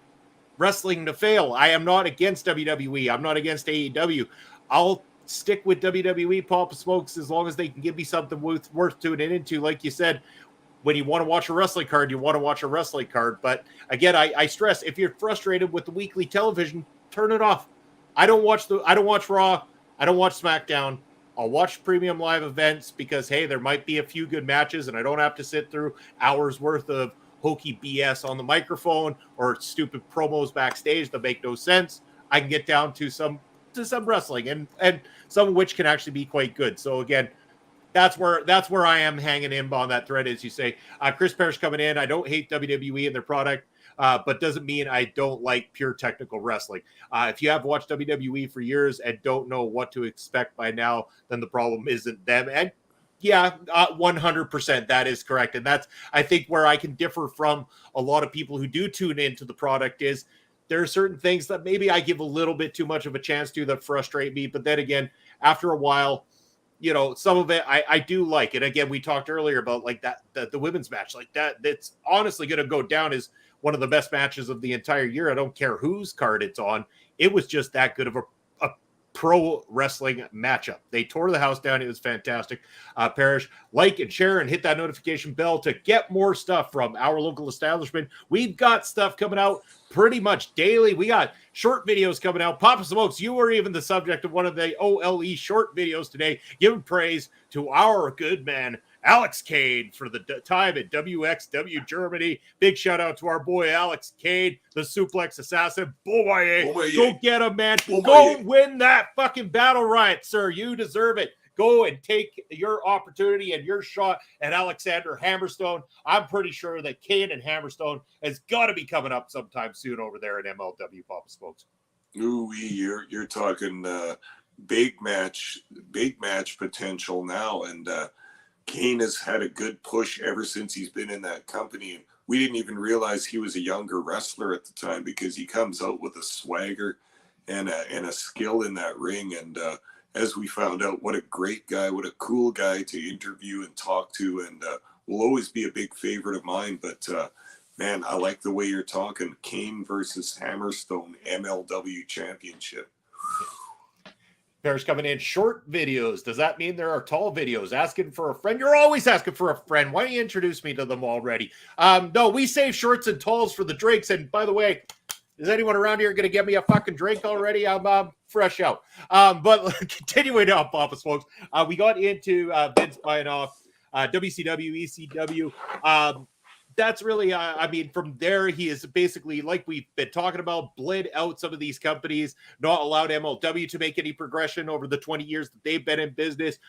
wrestling to fail. I am not against WWE. I'm not against AEW. I'll stick with WWE, Papa Smokes, as long as they can give me something worth tuning into. Like you said, when you want to watch a wrestling card, you want to watch a wrestling card. But again, I stress, if you're frustrated with the weekly television, turn it off. I don't watch Raw. I don't watch SmackDown. I'll watch premium live events because, hey, there might be a few good matches and I don't have to sit through hours worth of hokey BS on the microphone or stupid promos backstage that make no sense. I can get down to some wrestling and some of which can actually be quite good. So again, that's where I am hanging in on that thread, as you say. Chris Parrish coming in. I don't hate WWE and their product, but doesn't mean I don't like pure technical wrestling. If you have watched WWE for years and don't know what to expect by now, then the problem isn't them. And yeah, 100%, that is correct. And that's, I think, where I can differ from a lot of people who do tune into the product is there are certain things that maybe I give a little bit too much of a chance to that frustrate me. But then again, after a while, some of it I do like. And again, we talked earlier about like the women's match, like that's honestly going to go down as one of the best matches of the entire year. I don't care whose card it's on. It was just that good of a pro wrestling matchup. They tore the house down. It was fantastic. Parrish, like and share and hit that notification bell to get more stuff from our local establishment. We've got stuff coming out pretty much daily. We got short videos coming out. Papa Smokes, you were even the subject of one of the OLE short videos today, giving praise to our good man, Alex Cade, for the time at WXW Germany. Big shout out to our boy Alex Cade, the suplex assassin. Boy, go get him, man. Go win that fucking battle riot, sir. You deserve it. Go and take your opportunity and your shot at Alexander Hammerstone. I'm pretty sure that Cade and Hammerstone has got to be coming up sometime soon over there at MLW, Papa Smokes. Ooh, you're talking big match potential now, and Kane has had a good push ever since he's been in that company. we didn't even realize he was a younger wrestler at the time, because he comes out with a swagger and a skill in that ring. And as we found out, what a great guy, what a cool guy to interview and talk to, and will always be a big favorite of mine. But man, I like the way you're talking. Kane versus Hammerstone MLW Championship. Bears coming in short videos. Does that mean there are tall videos? Asking for a friend. You're always asking for a friend. Why don't you introduce me to them already? No, we save shorts and talls for the drinks. And by the way, is anyone around here going to get me a fucking drink already? I'm fresh out. But continuing on, Papa Smokes, we got into Vince buying off WCW, ECW. That's really, I mean, from there, he is basically, like we've been talking about, bled out some of these companies, not allowed MLW to make any progression over the 20 years that they've been in business.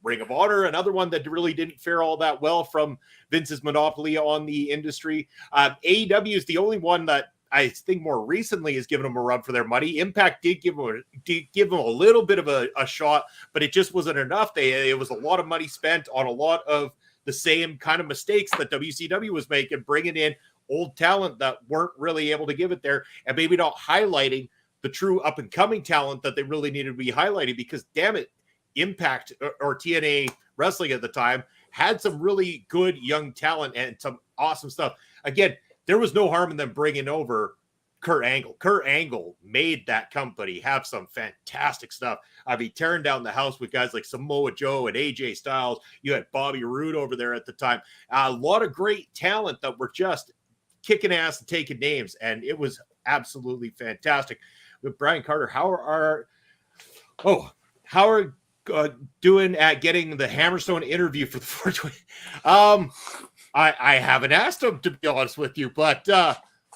Ring of Honor, another one that really didn't fare all that well from Vince's monopoly on the industry. AEW is the only one that I think more recently has given them a run for their money. Impact did give them a little bit of a shot, but it just wasn't enough. It was a lot of money spent on a lot of the same kind of mistakes that WCW was making, bringing in old talent that weren't really able to give it there, and maybe not highlighting the true up-and-coming talent that they really needed to be highlighting, because, damn it, Impact or TNA Wrestling at the time had some really good young talent and some awesome stuff. Again, there was no harm in them bringing over Kurt Angle. Kurt Angle made that company have some fantastic stuff. I mean, tearing down the house with guys like Samoa Joe and AJ Styles. You had Bobby Roode over there at the time. A lot of great talent that were just kicking ass and taking names, and it was absolutely fantastic. With Brian Carter, how are doing at getting the Hammerstone interview for the 420? I haven't asked him, to be honest with you, but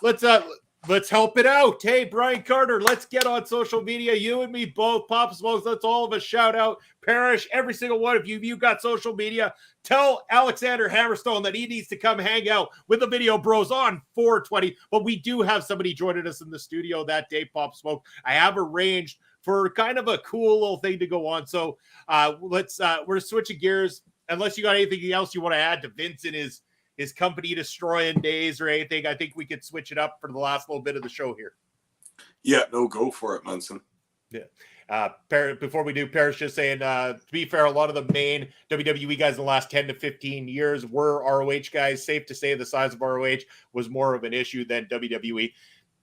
let's help it out. Hey, Brian Carter, let's get on social media. You and me both. Papa Smokes, let's all of us shout out. Parish, every single one of you. If you've got social media, tell Alexander Hammerstone that he needs to come hang out with the Video Bros on 420. But we do have somebody joining us in the studio that day, Papa Smoke. I have arranged for kind of a cool little thing to go on. So we're switching gears. Unless you got anything else you want to add to Vince and his company destroying days or anything, I think we could switch it up for the last little bit of the show here. Yeah, no, go for it, Munson. Yeah. Before we do, Paris just saying, to be fair, a lot of the main WWE guys in the last 10 to 15 years were ROH guys. Safe to say the size of ROH was more of an issue than WWE.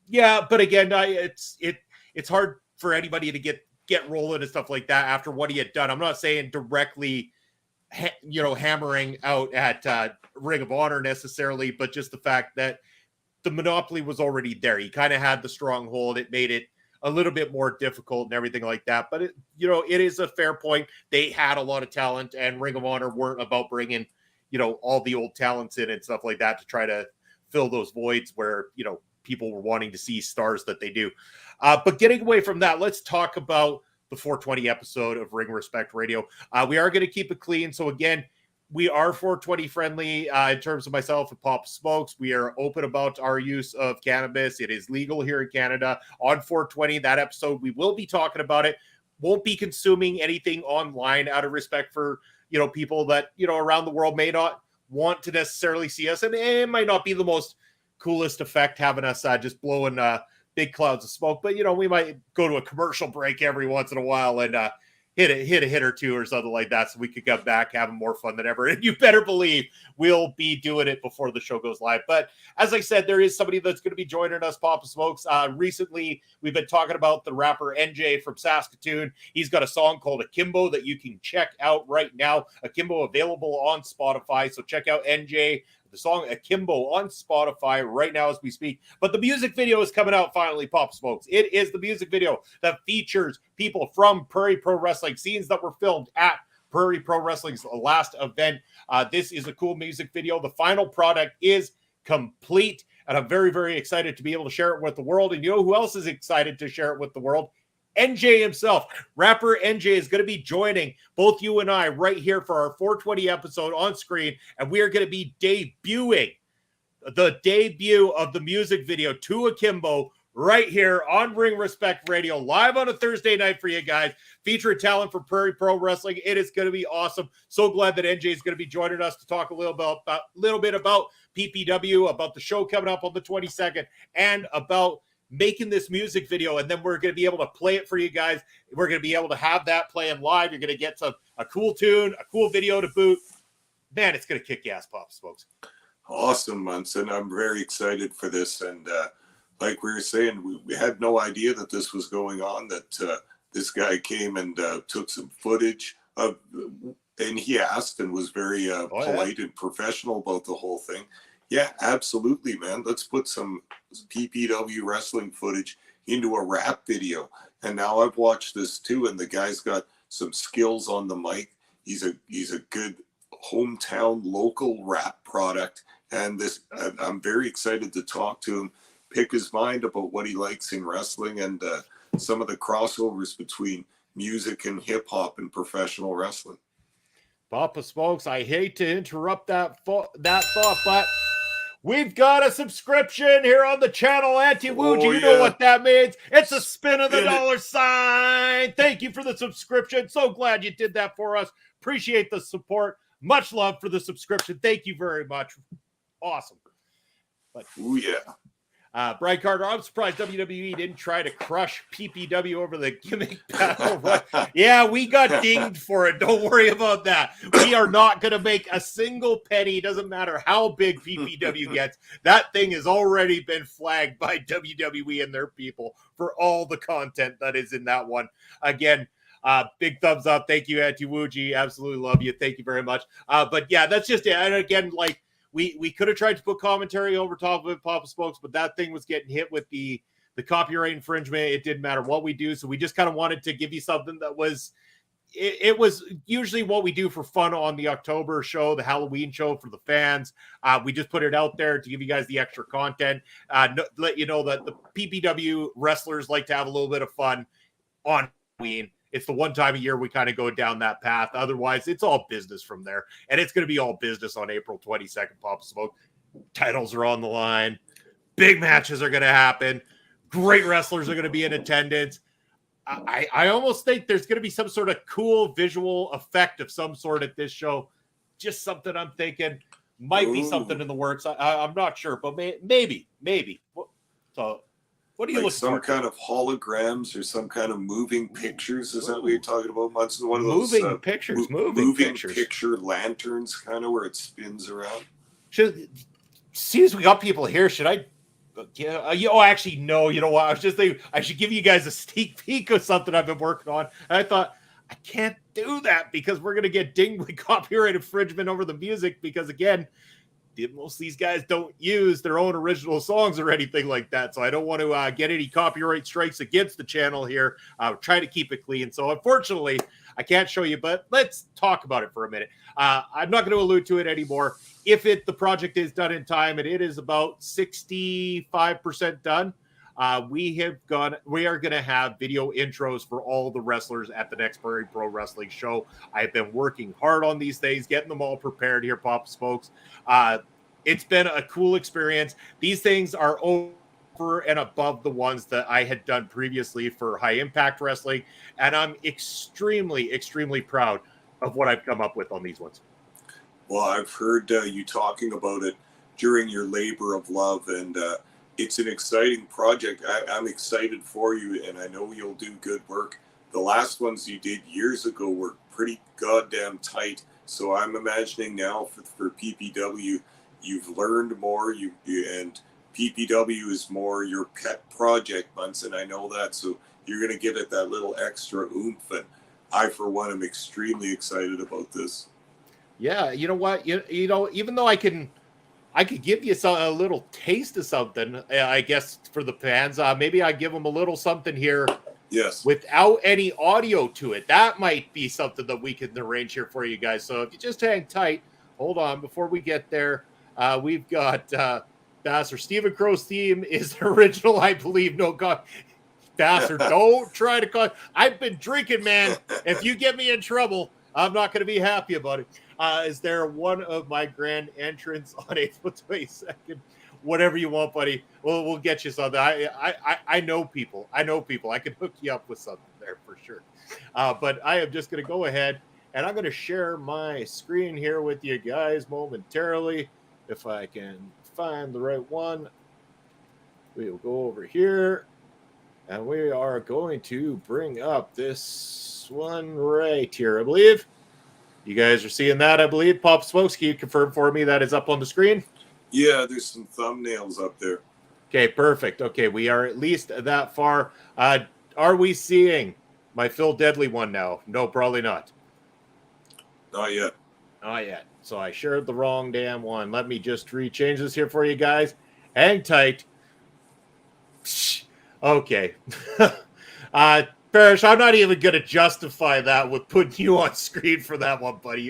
Yeah, but again, it's hard for anybody to get rolling and stuff like that after what he had done. I'm not saying directly, hammering out at Ring of Honor necessarily, but just the fact that the monopoly was already there. He kind of had the stronghold. It made it a little bit more difficult and everything like that. But it is a fair point. They had a lot of talent, and Ring of Honor weren't about bringing, all the old talents in and stuff like that to try to fill those voids where, people were wanting to see stars that they do. But getting away from that, let's talk about the 420 episode of Ring Respect Radio. We are going to keep it clean. So again, we are 420 friendly in terms of myself and Pop Smokes. We are open about our use of cannabis. It is legal here in Canada on 420. That episode, we will be talking about it. Won't be consuming anything online out of respect for, people that, around the world may not want to necessarily see us. And it might not be the most coolest effect having us just blowing big clouds of smoke, but we might go to a commercial break every once in a while and hit a hit or two or something like that, so we could come back having more fun than ever. And you better believe we'll be doing it before the show goes live. But as I said, there is somebody that's going to be joining us, Papa Smokes. Recently, we've been talking about the rapper NJ from Saskatoon. He's got a song called Akimbo that you can check out right now. Akimbo available on Spotify, so check out NJ. The song Akimbo on Spotify right now as we speak. But the music video is coming out finally, Pop Smokes. It is the music video that features people from Prairie Pro Wrestling, scenes that were filmed at Prairie Pro Wrestling's last event. This is a cool music video. The final product is complete, and I'm very, very excited to be able to share it with the world. And you know who else is excited to share it with the world? NJ himself. Rapper NJ is going to be joining both you and I right here for our 420 episode on screen, and we are going to be debuting the debut of the music video to Akimbo right here on Ring Respect Radio, live on a Thursday night for you guys, featuring talent for Prairie Pro Wrestling. It is going to be awesome. So glad that NJ is going to be joining us to talk a little bit about PPW, about the show coming up on the 22nd, and about making this music video. And then we're going to be able to play it for you guys. We're going to be able to have that playing live. You're going to get a cool tune, a cool video to boot. Man, it's going to kick ass, Pops, folks. Awesome, Munson. I'm very excited for this. And like we were saying, we had no idea that this was going on, that this guy came and took some footage of, and he asked and was very polite and professional about the whole thing. Yeah, absolutely, man. Let's put some PPW wrestling footage into a rap video. And now I've watched this too, and the guy's got some skills on the mic. He's a good hometown local rap product, and I'm very excited to talk to him, pick his mind about what he likes in wrestling, and some of the crossovers between music and hip hop and professional wrestling. Papa Smokes, I hate to interrupt that thought, but we've got a subscription here on the channel, Anti-Woogie. You know what that means. It's a spin of the dollar sign. Thank you for the subscription. So glad you did that for us. Appreciate the support. Much love for the subscription. Thank you very much. Awesome. But Brian Carter, I'm surprised WWE didn't try to crush PPW over the gimmick battle. Yeah, we got dinged for it. Don't worry about that. We are not going to make a single penny. Doesn't matter how big PPW gets. That thing has already been flagged by WWE and their people for all the content that is in that one. Again, big thumbs up. Thank you, Anti-Woogie. Absolutely love you. Thank you very much. But yeah, that's just it. And again, like, we could have tried to put commentary over top of it, Papa Smokes, but that thing was getting hit with the copyright infringement. It didn't matter what we do. So we just kind of wanted to give you something that was, it was usually what we do for fun on the October show, the Halloween show for the fans. We just put it out there to give you guys the extra content, let you know that the PPW wrestlers like to have a little bit of fun on Halloween. It's the one time a year we kind of go down that path. Otherwise, it's all business from there. And it's going to be all business on April 22nd, Papa Smoke. Titles are on the line. Big matches are going to happen. Great wrestlers are going to be in attendance. I almost think there's going to be some sort of cool visual effect of some sort at this show. Just something I'm thinking might be something in the works. I'm not sure, but maybe. So what do you look for? Some kind of holograms or some kind of moving pictures? Is that what you're talking about, Munson? One of those moving pictures, moving picture lanterns, kind of where it spins around. Seems we got people here. Should I? Actually, no. You know what? I was just thinking I should give you guys a sneak peek of something I've been working on. And I thought I can't do that because we're gonna get dinged with copyright infringement over the music. Because again, most of these guys don't use their own original songs or anything like that. So I don't want to get any copyright strikes against the channel here. Try to keep it clean. So unfortunately, I can't show you, but let's talk about it for a minute. I'm not going to allude to it anymore. If the project is done in time, and it is about 65% done, we are going to have video intros for all the wrestlers at the next Prairie Pro Wrestling show. I've been working hard on these things, getting them all prepared here, Papa Smokes. It's been a cool experience. These things are over and above the ones that I had done previously for High Impact Wrestling, and I'm extremely, extremely proud of what I've come up with on these ones. Well, I've heard you talking about it during your labor of love, and it's an exciting project. I'm excited for you, and I know you'll do good work. The last ones you did years ago were pretty goddamn tight, so I'm imagining now for PPW, you've learned more, and PPW is more your pet project, Munson. I know that, so you're going to give it that little extra oomph, and I, for one, am extremely excited about this. Yeah, you know what? You know, even though I could give you a little taste of something, I guess, for the fans. Maybe I give them a little something here. Yes. Without any audio to it. That might be something that we can arrange here for you guys. So if you just hang tight, hold on. Before we get there, we've got Bastard. Stephen Crow's theme is original, I believe. No God. Bastard, don't try to call. I've been drinking, man. If you get me in trouble, I'm not going to be happy about it. Is there one of my grand entrance on April 22nd? whatever you want, buddy. We'll get you something. I know people. I can hook you up with something there for sure. But I am just going to go ahead and I'm going to share my screen here with you guys momentarily. If I can find the right one, we will go over here and we are going to bring up this one right here, I believe. You guys are seeing that, I believe. Pop Smokes, can you confirm for me that is up on the screen? Yeah, there's some thumbnails up there. Okay, perfect. Okay, we are at least that far. Are we seeing my Phil Deadly one now? No, probably not. Not yet. Not yet. So I shared the wrong damn one. Let me just rechange this here for you guys. Hang tight. Okay. Parrish, I'm not even going to justify that with putting you on screen for that one, buddy.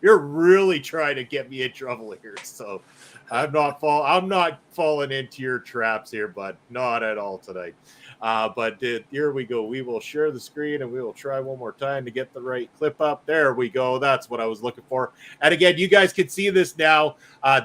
You're really trying to get me in trouble here. So I'm not falling into your traps here, but not at all tonight. But here we go. We will share the screen and we will try one more time to get the right clip up. There we go. That's what I was looking for. And again, you guys can see this now.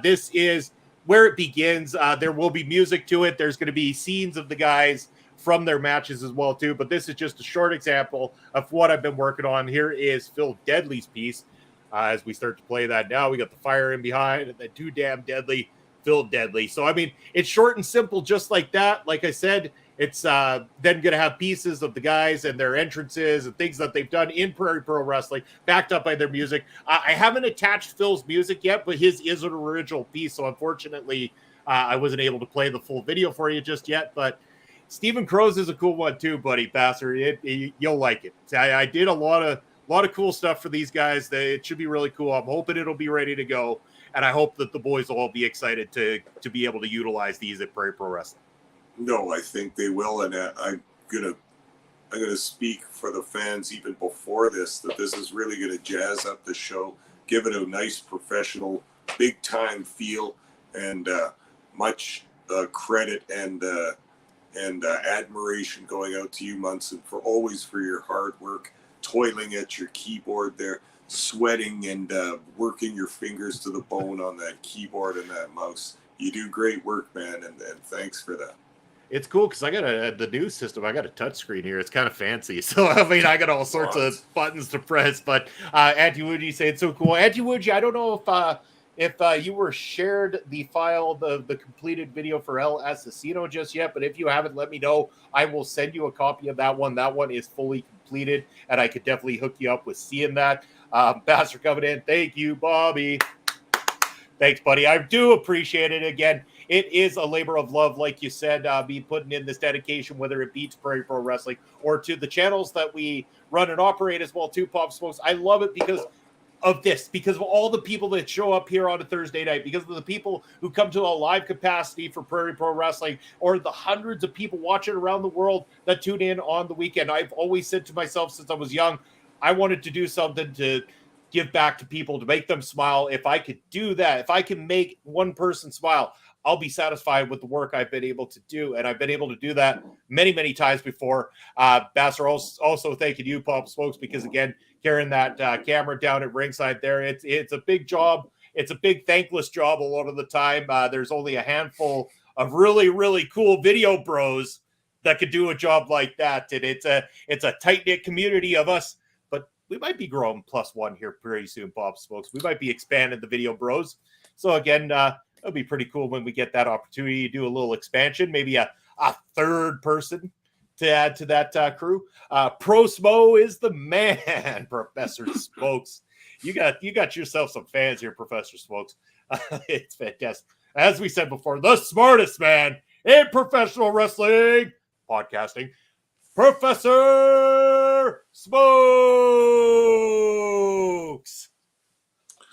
This is where it begins. There will be music to it. There's going to be scenes of the guys from their matches as well too. But this is just a short example of what I've been working on. Here is Phil Deadly's piece. As we start to play that now, we got the fire in behind and the too damn deadly Phil Deadly. So, I mean, it's short and simple just like that. Like I said, it's then going to have pieces of the guys and their entrances and things that they've done in Prairie Pro Wrestling backed up by their music. I haven't attached Phil's music yet, but his is an original piece. So, unfortunately, I wasn't able to play the full video for you just yet. But Stephen Crow's is a cool one too, buddy. Passer, you'll like it. I did a lot of cool stuff for these guys. It should be really cool. I'm hoping it'll be ready to go, and I hope that the boys will all be excited to be able to utilize these at Prairie Pro Wrestling. No, I think they will, and I'm gonna speak for the fans even before this, that this is really gonna jazz up the show, give it a nice professional, big time feel, and much credit and admiration going out to you, Munson, for your hard work, toiling at your keyboard there, sweating and working your fingers to the bone on that keyboard and that mouse. You do great work, man, and thanks for that. It's cool because I got the new system. I got a touch screen here. It's kind of fancy. So, I mean, I got all sorts of buttons to press. But Auntie Woody say it's so cool. Auntie Woody, I don't know if you were shared the file, the completed video for El Asesino just yet. But if you haven't, let me know. I will send you a copy of that one. That one is fully completed. And I could definitely hook you up with seeing that. Pastor coming in. Thank you, Bobby. Thanks, buddy. I do appreciate it. Again, it is a labor of love, like you said, be putting in this dedication, whether it be to Prairie Pro Wrestling or to the channels that we run and operate as well, too, Pop Smokes. I love it because of this, because of all the people that show up here on a Thursday night, because of the people who come to a live capacity for Prairie Pro Wrestling, or the hundreds of people watching around the world that tune in on the weekend. I've always said to myself since I was young, I wanted to do something to give back to people, to make them smile. If I could do that, if I can make one person smile, I'll be satisfied with the work I've been able to do. And I've been able to do that many, many times before. Basser, also thanking you, Pop Smokes, because again, carrying that camera down at ringside there, it's a big job. It's a big thankless job a lot of the time. There's only a handful of really, really cool video bros that could do a job like that. And it's a tight-knit community of us, but we might be growing +1 here pretty soon, Pop Smokes. We might be expanding the video bros. So again, it'll be pretty cool when we get that opportunity to do a little expansion, maybe a third person to add to that crew. Pro Smo is the man, Professor Smokes. You got yourself some fans here, Professor Smokes. It's fantastic. As we said before, the smartest man in professional wrestling podcasting, Professor Smokes.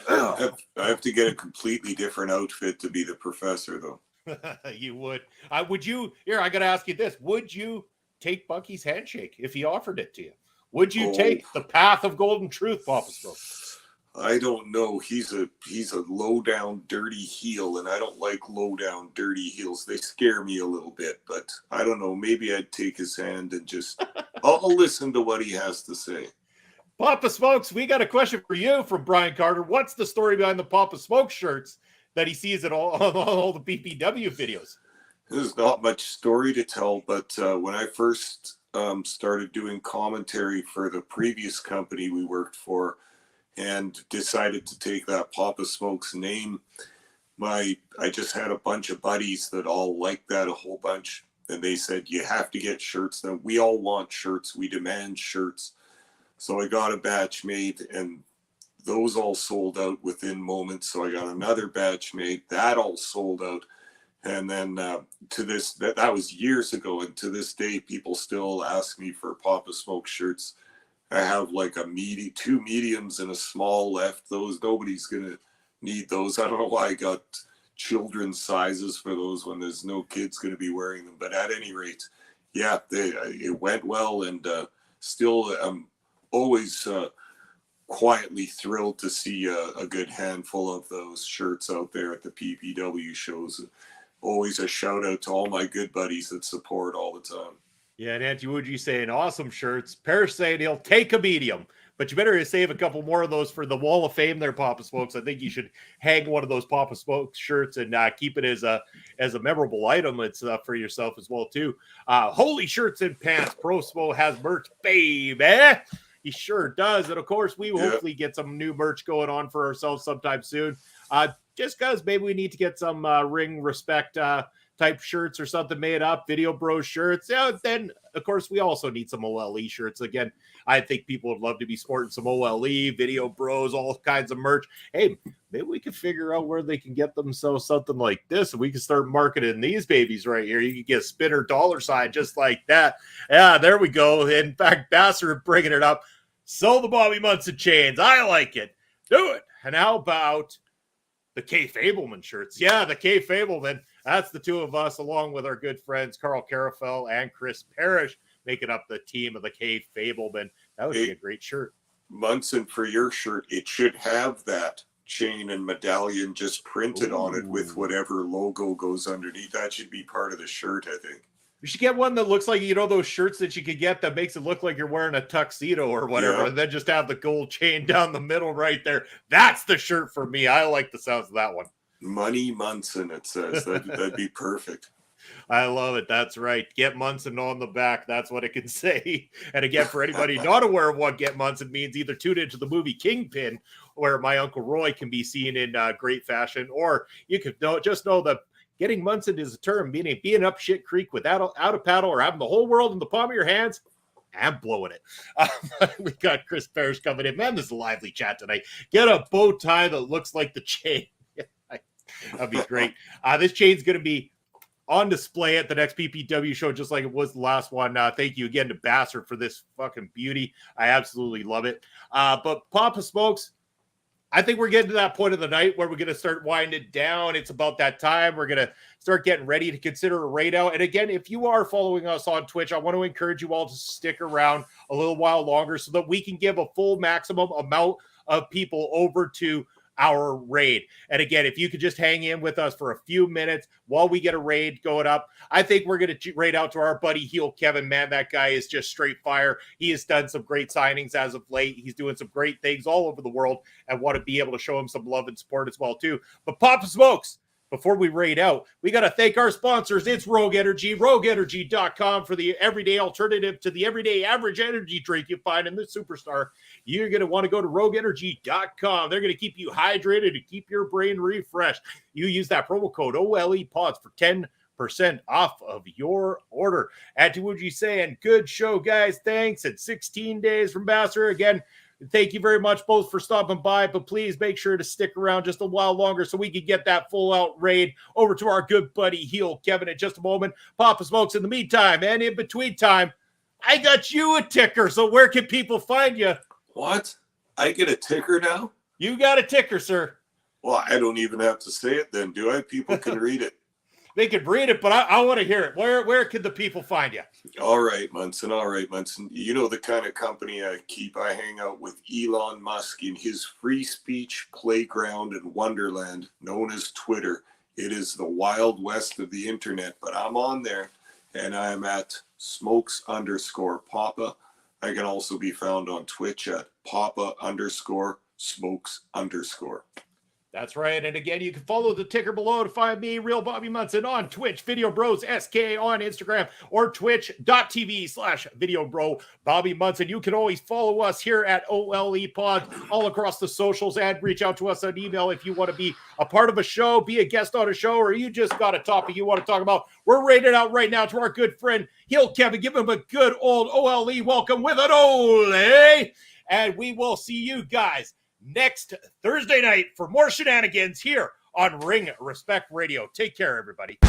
I have to get a completely different outfit to be the professor, though. You would. Would you? Here, I got to ask you this. Would you take Bucky's handshake if he offered it to you? Would you take the path of golden truth, Papa Stroke? I don't know. He's a low down, dirty heel, and I don't like low down, dirty heels. They scare me a little bit, but I don't know. Maybe I'd take his hand and just I'll listen to what he has to say. Papa Smokes, we got a question for you from Brian Carter. What's the story behind the Papa Smokes shirts? that he sees it all the BPW videos. There's not much story to tell, but when I first started doing commentary for the previous company we worked for and decided to take that Papa Smoke's name, I just had a bunch of buddies that all liked that a whole bunch. And they said, you have to get shirts. Then we all want shirts. We demand shirts. So I got a batch made, and those all sold out within moments. So I got another batch made. That all sold out. And then that was years ago. And to this day, people still ask me for Papa Smoke shirts. I have like two mediums and a small left. Those, nobody's going to need those. I don't know why I got children's sizes for those when there's no kids going to be wearing them. But at any rate, yeah, it went well. And still, I'm always quietly thrilled to see a good handful of those shirts out there at the PPW shows. Always a shout out to all my good buddies that support all the time. Yeah, and Auntie Woody saying awesome shirts. Parrish saying he'll take a medium, but you better save a couple more of those for the Wall of Fame there, Papa Smokes. I think you should hang one of those Papa Smokes shirts and keep it as a memorable item. It's for yourself as well too. Holy Shirts and Pants. Pro Smo has merch, baby. He sure does. And of course, we will hopefully get some new merch going on for ourselves sometime soon. Just because maybe we need to get some ring respect type shirts or something made up, Video Bros shirts. Yeah, then of course we also need some OLE shirts. Again, I think people would love to be sporting some OLE, Video Bros, all kinds of merch. Hey, maybe we can figure out where they can get themselves something like this, and we can start marketing these babies right here. You can get a spinner $ just like that. Yeah, there we go. In fact, Bassard bringing it up. Sell the Bobby Munson chains. I like it. Do it. And how about the K Fableman shirts? Yeah, the K Fableman. That's the two of us, along with our good friends Carl Carafel and Chris Parrish, making up the team of the K Fableman. That would be a great shirt. Munson, for your shirt, it should have that chain and medallion just printed on it with whatever logo goes underneath. That should be part of the shirt, I think. You should get one that looks like, those shirts that you could get that makes it look like you're wearing a tuxedo or whatever, and then just have the gold chain down the middle right there. That's the shirt for me. I like the sounds of that one. Money Munson, it says. That'd be perfect. I love it. That's right. Get Munson on the back. That's what it can say. And again, for anybody not aware of what Get Munson means, either tune into the movie Kingpin, where my Uncle Roy can be seen in great fashion, or you could just know that getting Munson is a term meaning being up shit creek without out a paddle or having the whole world in the palm of your hands and blowing it. We got Chris Parrish coming in. Man, this is a lively chat tonight. Get a bow tie that looks like the chain. That'd be great. This chain's going to be on display at the next PPW show, just like it was the last one. Thank you again to Bassard for this fucking beauty. I absolutely love it. But Papa Smokes, I think we're getting to that point of the night where we're going to start winding it down. It's about that time. We're going to start getting ready to consider a raid out. And again, if you are following us on Twitch, I want to encourage you all to stick around a little while longer so that we can give a full maximum amount of people over to our raid. And again, if you could just hang in with us for a few minutes while we get a raid going up, I think we're going to raid out to our buddy Heel Kevin. Man, that guy is just straight fire. He has done some great signings as of late. He's doing some great things all over the world, and want to be able to show him some love and support as well too. But Papa Smokes, before we raid out, we got to thank our sponsors. It's Rogue Energy, rogueenergy.com for the everyday alternative to the everyday average energy drink you find in the Superstar. You're going to want to go to rogueenergy.com. They're going to keep you hydrated and keep your brain refreshed. You use that promo code OLEPODS for 10% off of your order. Auntie Woody saying, good show, guys. Thanks. At 16 days from Vassar. Again, thank you very much both for stopping by, but please make sure to stick around just a while longer so we can get that full out raid over to our good buddy Heel Kevin in just a moment. Papa Smokes, in the meantime and in between time, I got you a ticker. So where can people find you? What? I get a ticker now? You got a ticker, sir. Well, I don't even have to say it then, do I? People can read it. They can read it, but I want to hear it. Where can the people find you? All right, Munson. You know the kind of company I keep. I hang out with Elon Musk in his free speech playground and wonderland known as Twitter. It is the wild west of the internet, but I'm on there, and I'm at smokes_Papa. I can also be found on Twitch at Papa_Smokes_. That's right. And again, you can follow the ticker below to find me, Real Bobby Munson, on Twitch, Video Bros SK on Instagram, or twitch.tv/Video Bro Bobby Munson. You can always follow us here at OLE Pod all across the socials and reach out to us on email if you want to be a part of a show, be a guest on a show, or you just got a topic you want to talk about. We're rated out right now to our good friend, Heel Kevin. Give him a good old OLE welcome with an Ole. And we will see you guys next Thursday night for more shenanigans here on Ring Respect Radio. Take care, everybody.